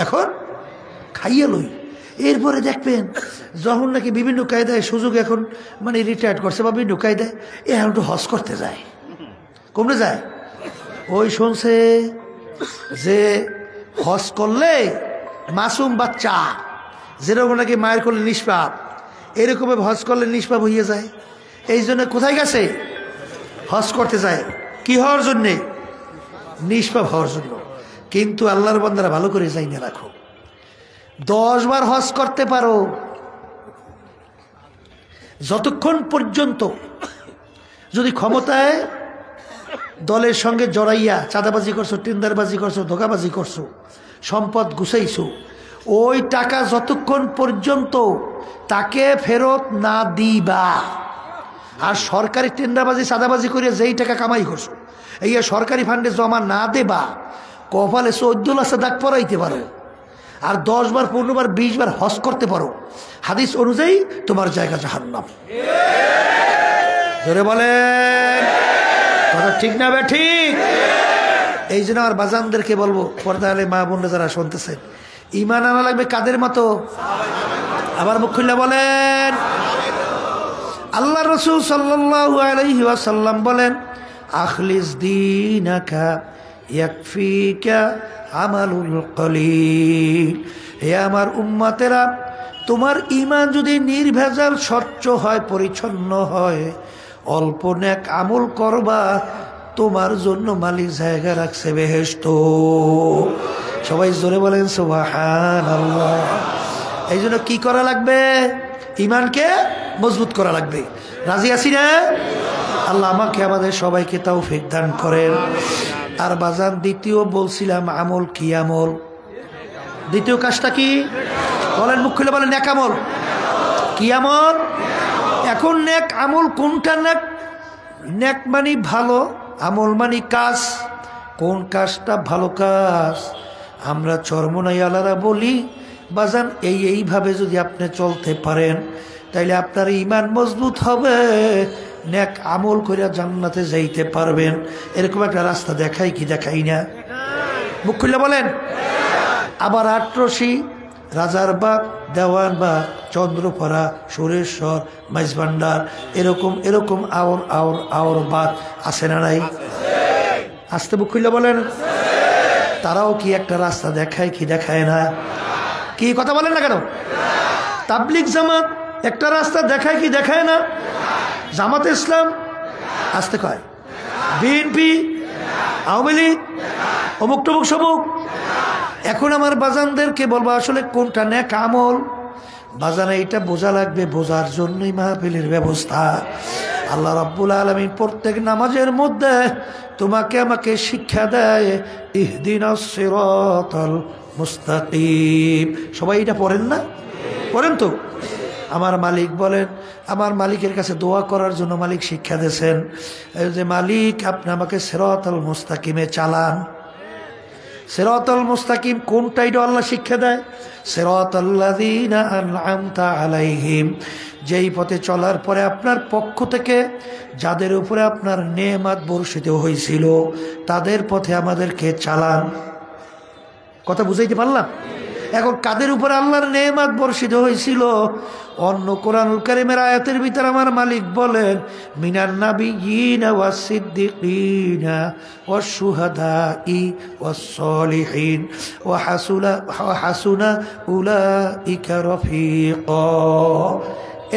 [SPEAKER 1] এখন খাইয়ে লই। এরপরে দেখবেন যখন নাকি বিভিন্ন কায়দায় সুযোগ এখন মানে রিটায়ার্ড করছে বা বিভিন্ন কায়দায় এখন একটু হজ করতে যায়, কমে যায়। ওই শুনছে যে হজ করলে মাসুম বাচ্চা যেরকম নাকি মায়ের করলে নিষ্পাপ, এরকম হজ করলে নিষ্পাপ হইয়া যায়। এই জন্য কোথায় গেছে? হজ করতে যায়। কি হওয়ার জন্যে? নিষ্পাপ হওয়ার জন্য। কিন্তু আল্লাহর বান্দারা ভালো করে যাই না, রাখো 10 বার হজ করতে পারো, যতক্ষণ পর্যন্ত যদি ক্ষমতায় দলের সঙ্গে জড়াইয়া চাঁদাবাজি করছো, টেন্ডারবাজি করছো, ধোকাবাজি করছো, সম্পদ গুছাইছো, ওই টাকা যতক্ষণ পর্যন্ত তাকে ফেরত না দিবা, আর সরকারি টেন্ডারবাজি চাঁদাবাজি করে যেই টাকা কামাই করছো এই সরকারি ফান্ডে জমা না দেবা, কপালে 14 লাখে দাগ পরাইতে পারো, আর 10 বার 15 বার 20 বার হজ করতে পারো, হাদিস অনুযায়ী তোমার জায়গা জাহান্নাম। জোরে বলেন, কথা ঠিক না বে ঠিক? এই জন্য আর বাজানদেরকে বলবো, পর্দা আলে মা বোনরা যারা শুনতেছেন, ঈমান আনা লাগবে কাদের মতো? আবার মুখ খুলে বলেন। আল্লাহ রাসূল সাল্লাল্লাহু আলাইহি ওয়াসাল্লাম বলেন আখলিস দীনাকা ইয়াকফিকা আমালুল কলিল। হে আমার উম্মতেরা, তোমার ঈমান যদি নির্ভেজাল স্বচ্ছ হয়, পরিচ্ছন্ন হয়, অল্প নেক আমল করবা, তোমার জন্য মালিক জায়গা রাখছে বেহেশত। সবাই জোরে বলেন সুবহানাল্লাহ। এই জন্য কি করা লাগবে? ইমানকে মজবুত করা লাগবে। রাজি আছি না? আল্লাহ আমাকে আমাদের সবাইকে তৌফিক দান করেন। আর বাজান দ্বিতীয় বলছিলাম আমল কি? আমল দ্বিতীয় কাজটা কি বলেন? মুখ খুলে বলেন। নেক আমল। কি আমল? এখন নেক আমল কোনটা? নেক নেক মানে ভালো, আমল মানে কাজ। কোন কাজটা ভালো কাজ? আমরা চরমনাই আলারা বলি বাজান এইভাবে যদি আপনি চলতে পারেন তাইলে আপনার ঈমান মজবুত হবে, নেক আমল করে জান্নাতে যাইতে পারবেন। এরকম একটা রাস্তা দেখাই কি দেখাই না? মুখ খুলে বলেন। আবার আটরশি, রাজারবাগ, দেওয়ানবাগ, চন্দ্রপাড়া, সুরেশ্বর, মাইজভান্ডার, এরকম আওর বাদ আছে না নাই? আসতে মুখ খুলে বলেন। তারাও কি একটা রাস্তা দেখায় কি দেখায় না? কি কথা বলেন না কেন? তাবলিগ জামাত একটা রাস্তা দেখায় কি দেখায় না? জামাতে ইসলাম আসতে কয়, বিএনপি, আওয়ামী লীগ, অমুক টমুক সমুক। এখন আমার বাজানদেরকে বলবো আসলে কোনটা নেক আমল? বাজানে এটা বোঝা লাগবে, বোঝার জন্যই মাহফিলের ব্যবস্থা। আল্লাহ রাব্বুল আলামিন প্রত্যেক নামাজের মধ্যে তোমাকে আমাকে শিক্ষা দেয়, ইহদিনাস সিরাতাল মুস্তাকিম। সবাই এটা পড়েন না? পড়েন তো? আমার মালিক বলেন, আমার মালিকের কাছে দোয়া করার জন্য মালিক শিক্ষা দিয়েছেন যে মালিক আপনি আমাকে সিরাতাল মুস্তাকিমে চালান। সিরাতাল মুস্তাকিম কোনটা? এটা আল্লাহ শিক্ষা দেয়, সিরাতাল্লাযীনা আন'আমতা আলাইহিম, যেই পথে চলার পরে আপনার পক্ষ থেকে যাদের উপরে আপনার নেয়ামত বর্ষিত হয়েছিল তাদের পথে আমাদেরকে চালান। কথা বুঝাইতে পারলাম? এখন কাদের উপরে আল্লাহর নেয়ামত বর্ষিত হয়েছিল? অন্য কোরআনুল কারীমের আয়াতের ভিতরে আমার মালিক বলেন, মিনান নাবিয়্যিনা ওয়াস সিদ্দিকিনা ওয়াস শুহাদাই ওয়াস সলিহিন ওয়া হাসুনা উলাইকা রফিকা।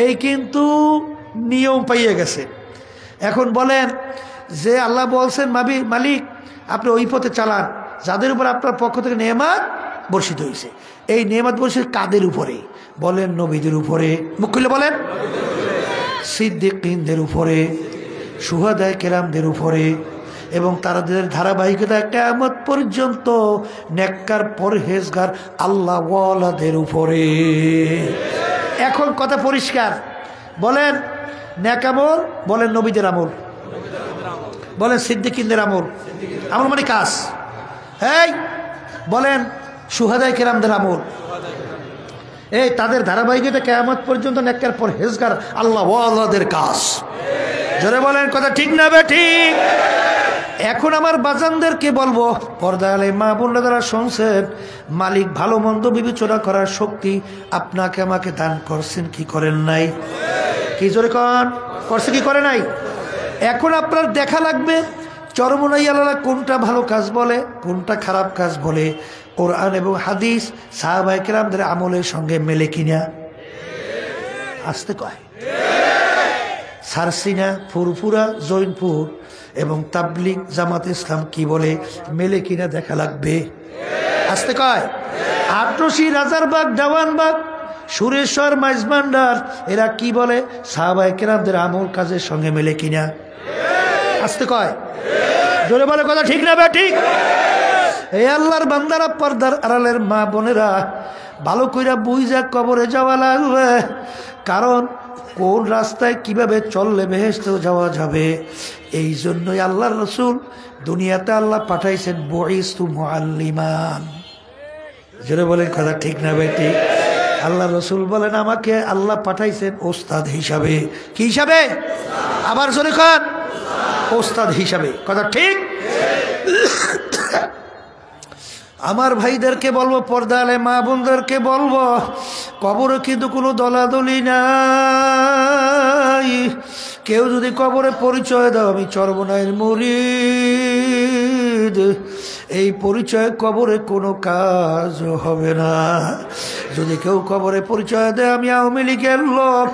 [SPEAKER 1] এই কিন্তু নিয়ম পাইয়ে গেছে। এখন বলেন যে আল্লাহ বলছেন মালিক আপনি ওই পথে চালান যাদের উপর আপনার পক্ষ থেকে নেয়ামত বর্ষিত হয়েছে। এই নেয়ামত বর্ষিত কাদের উপরে? বলেন নবীদের উপরে। মুখ খুলে বলেন। সিদ্দিকীনদের উপরে, শুহাদায়ে কেরামদের উপরে, এবং তাদের ধারাবাহিকতা কিয়ামত পর্যন্ত নেককার পরহেজগার আল্লাহ ওয়ালাদের উপরে। এখন কথা পরিষ্কার। বলেন নেক আমল, বলেন নবীদের আমল, বলেন সিদ্দিকীনদের আমল। আমল মানে কাজ। এই বলেন শুহাদায়ে কেরামদের আমল। এই তাদের ধারাবাহিকতা কিয়ামত পর্যন্ত নেককার পরহেজগার আল্লাহ ওয়ালাদের কাজ। জোরে বলেন কথা ঠিক না বেঠিক? এখন আমার বাজানদেরকে বলবো, পর্দালে মা বোনরা যারা শুনছেন, মালিক ভালো মন্দ বিবেচনা করার শক্তি আপনাকে আমাকে দান করছেন কি করেন নাই? কি জোরে কন? করছে কি করে নাই? এখন আপনার দেখা লাগবে চরমনাই আল্লাহ কোনটা ভালো কাজ বলে, কোনটা খারাপ কাজ বলে, কোরআন এবং হাদিস সাহাবায়ে কেরামদের আমলের সঙ্গে মেলে কিনা। আসতে কয় সারসিনা, ফুরফুরা, জৈনপুর এবং তাবলিগ জামাত ইসলাম কি বলে মেলে কিনা দেখা লাগবে। আসতে কয় আটরশি, রাজারবাগ, দেওয়ানবাগ, সুরেশ্বর, মাইজভান্ডার এরা কি বলে সাহাবায়ে কেরামদের আমল কাজের সঙ্গে মেলে কিনা। আসতে কয় জোরে বলে কথা ঠিক না ঠিক? এই আল্লাহর বান্দারা, পর্দার আড়ালের মা বোনেরা, ভালো কইরা বুঝা কবরে যাওয়া লাগবে। কারণ কোন রাস্তায় কিভাবে চললে বেহেশতে যাওয়া যাবে, এই জন্যই আল্লাহর রাসূল দুনিয়াতে আল্লাহ পাঠাইছেন বুইস্তু মুআল্লিমান। জোরে বলেন কথা ঠিক না ঠিক? আল্লাহ রাসূল বলেন আমাকে আল্লাহ পাঠাইছেন ওস্তাদ হিসাবে। কি হিসাবে? আবার জোরে কন, ওস্তাদ হিসাবে। কথা ঠিক? আমার ভাইদেরকে বলবো, পর্দালে মা বোনদেরকে বলবো, কবরে কিন্তু কোনো দলাদলি নাই। কেউ যদি কবরে পরিচয় দাও আমি চরমনাইয়ের মুরিদ, মুরিদ, এই পরিচয় কবরে কোনো কাজ হবে না। যদি কেউ কবরে পরিচয় দেয় আমি আওয়ামী লীগের লোক,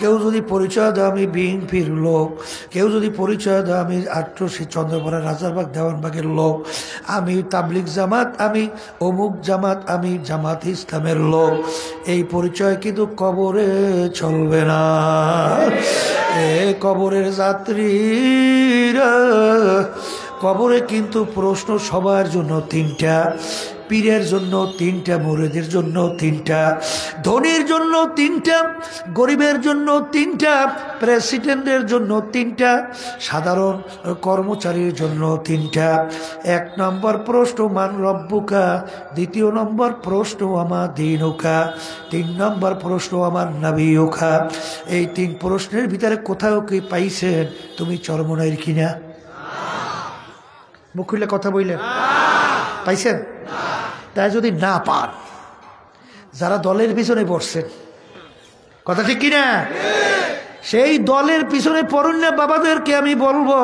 [SPEAKER 1] কেউ যদি পরিচয় দেয় আমি বিএনপির লোক, কেউ যদি পরিচয় দেয় আমি আট্রসি চন্দ্রপাড়া রাজারবাগ দেওয়ানবাগের লোক, আমি তাবলিগ জামাত, আমি অমুক জামাত, আমি জামাত ইসলামের লোক, এই পরিচয় কিন্তু কবরে চলবে না। এ কবরের যাত্রীরা, কবরে কিন্তু প্রশ্ন সবার জন্য তিনটা, পীরের জন্য তিনটা, মুরিদের জন্য তিনটা, ধনীর জন্য তিনটা, গরিবের জন্য তিনটা, প্রেসিডেন্টের জন্য তিনটা, সাধারণ কর্মচারীর জন্য তিনটা। এক নম্বর প্রশ্ন মান রব্বুকা, দ্বিতীয় নম্বর প্রশ্ন আমার দীনুকা, তিন নম্বর প্রশ্ন আমার নবীকা। এই তিন প্রশ্নের ভিতরে কোথাও কি পাইছেন তুমি চরমনাইর কিনা? মুখ খুলে কথা বললেন, পাইছেন? তাই যদি না পান, যারা দলের পিছনে পড়ছেন, কথা ঠিক কিনা, সেই দলের পিছনে পড়ুন না। বাবাদেরকে আমি বলবো,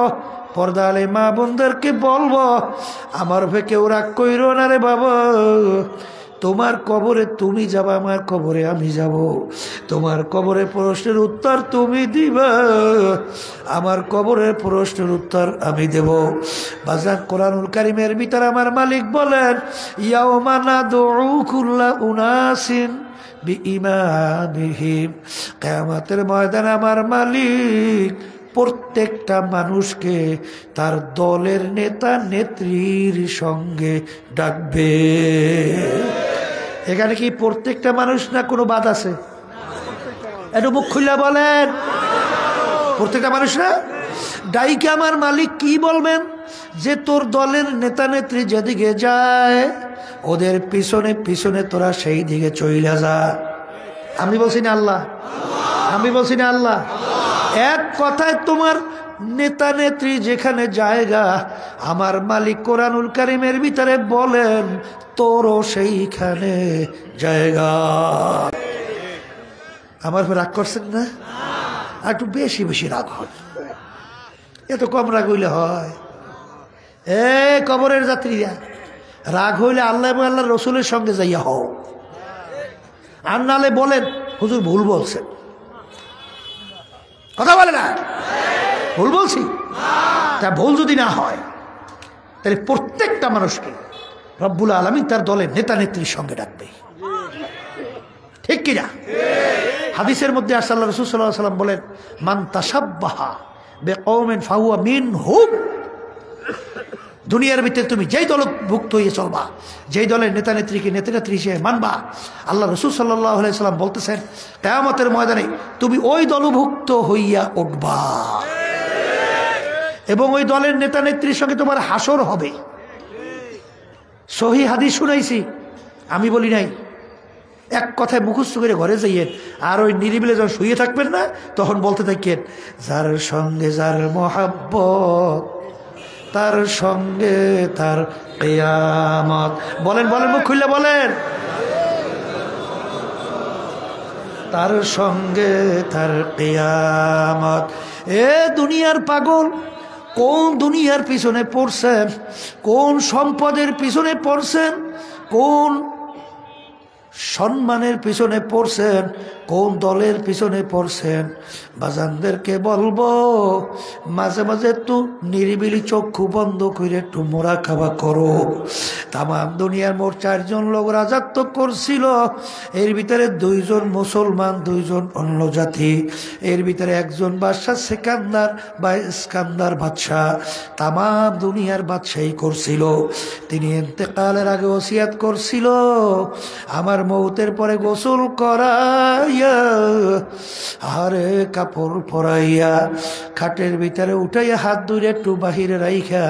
[SPEAKER 1] পর্দা আলে মা বোনদেরকে বলবো, আমার উপরে কেউ রাগ কইরো না রে বাবা। তোমার কবরে তুমি যাবা, আমার কবরে আমি যাব। তোমার কবরে প্রশ্নের উত্তর তুমি দিবা, আমার কবরের প্রশ্নের উত্তর আমি দেব। বাজার কোরআনুল কারীমের ভিতরে আমার মালিক বলেন, ইয়াউমা নাদউ কুল্লা উনাসিন বিইমামিহিম, কিয়ামতের ময়দানে আমার মালিক প্রত্যেকটা মানুষকে তার দলের নেতা নেত্রীর সঙ্গে ডাকবে। এখানে কি প্রত্যেকটা মানুষ না কোনো বাদ আছে? একটু মুখ খুলে বলেন, প্রত্যেকটা মানুষ না? ডাইকে আমার মালিক কি বলবেন? যে তোর দলের নেতা নেত্রী যেদিকে যায় ওদের পিছনে পিছনে তোরা সেই দিকে চইলা যা। আমি বলছি না আল্লাহ, আমি বলছি না আল্লাহ। এক কথায় তোমার নেতা নেত্রী যেখানে জায়গা, আমার মালিক কোরআনুল কারীমের ভিতরে বলেন তোরও সেইখানে জায়গা। আমার রাগ করছেন না? আর একটু বেশি বেশি রাগ হয়, এত কম রাগ হইলে হয়? এ কবরের যাত্রীরা, রাগ হইলে আল্লাহ এবং আল্লাহ রসুলের সঙ্গে যাইয়া হও। আর নালে বলেন হুজুর ভুল বলছেন, কথা বলে না, ভুল বলছি। তা ভুল যদি না হয় তাহলে প্রত্যেকটা মানুষকে রব্বুল আলামিন তার দলের নেতা নেত্রীর সঙ্গে ডাকবে, ঠিক কিনা? হাদিসের মধ্যে আসে আল্লাহ রাসূল সাল্লাল্লাহু আলাইহি ওয়াসাল্লাম বলেন, মান তাশাব্বাহা বিকওমিন ফাহুয়া মিনহুম। দুনিয়ার ভিতরে তুমি যেই দলভুক্ত হয়ে চলবা, যেই দলের নেতা নেত্রীকে নেতা নেত্রী হিসেবে মানবা, আল্লাহ রাসূল সাল্লাল্লাহু আলাইহি ওয়াসাল্লাম বলতেছেন কিয়ামতের ময়দানে তুমি ওই দলভুক্ত হইয়া উঠবা এবং ওই দলের নেতা নেত্রীর সঙ্গে তোমার হাসর হবে। সহিহ হাদিস শুনাইছি, আমি বলি নাই। এক কথায় মুখস্থ করে ঘরে যাইয়েন, আর ওই নিরিবিলে যখন শুয়ে থাকবেন না তখন বলতে থাকেন, যার সঙ্গে যার মহাব্বত তার সঙ্গে তার কিয়ামত। বলেন বলেন, মুখ খুলে বলেন, তার সঙ্গে তার কিয়ামত। এ দুনিয়ার পাগল, কোন দুনিয়ার পিছনে পড়ছেন, কোন সম্পদের পিছনে পড়ছেন, কোন সম্মানের পিছনে পড়ছেন, কোন দলের পিছনে পড়ছেন? বাজানদেরকে বলবো মাঝে মাঝে একটু নিরিবিলি চক্ষু বন্ধ করে একটু মোরাকাবা করো। তাম দুনিয়ার মোট 4 জন লোক রাজত্ব করছিল, এর ভিতরে 2 জন মুসলমান, 2 জন অন্য জাতি, এর ভিতরে একজন বাদশাহ সেকান্দার বা ইস্কান্দার বাদশাহ তাম দুনিয়ার বাদশাহী করছিল। তিনি ইন্তেকালের আগে ওসিয়াত করছিল, আমার মৌতের পরে গোসল করাইয়া আরে কাপড় পরাইয়া খাটের ভিতরে উঠাইয়া হাত ধরে একটু বাহিরে রাইখা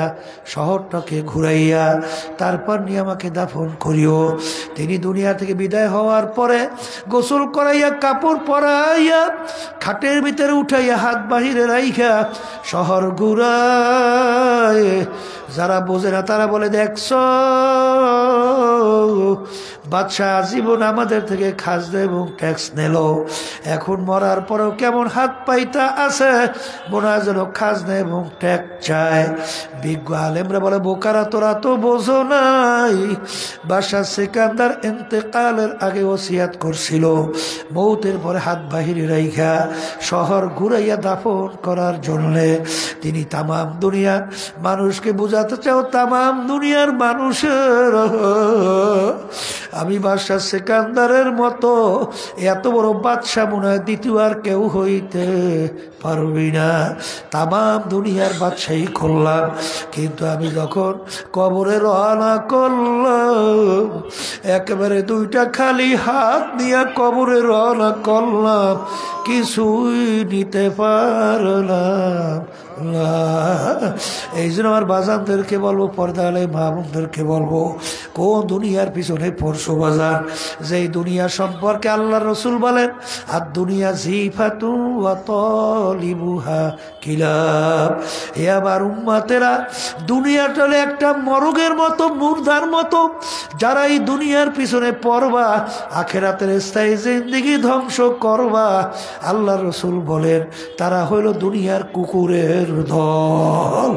[SPEAKER 1] শহরটাকে ঘুরাইয়া তারপর নিয়ে আমাকে দাফন করিও। তিনি দুনিয়া থেকে বিদায় হওয়ার পরে গোসল করাইয়া কাপড় পরাইয়া খাটের ভিতরে উঠাইয়া হাত বাহিরে রাইখা শহর ঘুরায়। যারা বোঝে না তারা বলে দেখছ বাদশাহ আজীবন আমাদের থেকে খাজনা এবং ট্যাক্স নিল, এখন মরার পরেও কেমন হাত পাইতা আছে মনে হয় যেন খাজনা এবং ট্যাক্স চায়। বিজ্ঞ আলেমরা বলে, বোকারা তোরা তো বোঝো নাই, বাদশাহ সিকান্দার ইন্তেকালের আগে ওসিয়াত করছিল মৌতের পরে হাত বাহিরে রাইখা শহর ঘুরাইয়া দাফন করার জন্যে। তিনি তামাম দুনিয়ার মানুষকে বুঝাতে চাও, তামাম দুনিয়ার মানুষের আমি বাদশাহ সিকান্দারের মতো এত বড় বাদশাহ মনে হয় দ্বিতীয় আর কেউ হইতে পারবি না। তামাম দুনিয়ার বাদশাহী করলাম, কিন্তু আমি যখন কবরে রওনা করলাম একেবারে দুইটা খালি হাত নিয়ে কবরে রওনা করলাম, কিছুই নিতে পারলাম না। এই জন্য আমার বাজানদেরকে বলবো, পর্দালে মা বোনদেরকে বলবো, কোন দুনিয়ার পিছনে পড়ছো বাজান, যেই দুনিয়া সম্পর্কে আল্লাহ রসুল বলেন আর দুনিয়া জিফাতু ওয়া তালিবুহা কিলাব। হে আমার উম্মতেরা, দুনিয়াটা হলো একটা মরগের মতো, মুর্দার মতো। যারা এই দুনিয়ার পিছনে পড়বা আখেরাতের স্থায়ী জিন্দেগি ধ্বংস করবা, আল্লাহ রসুল বলেন তারা হইল দুনিয়ার কুকুরের দল।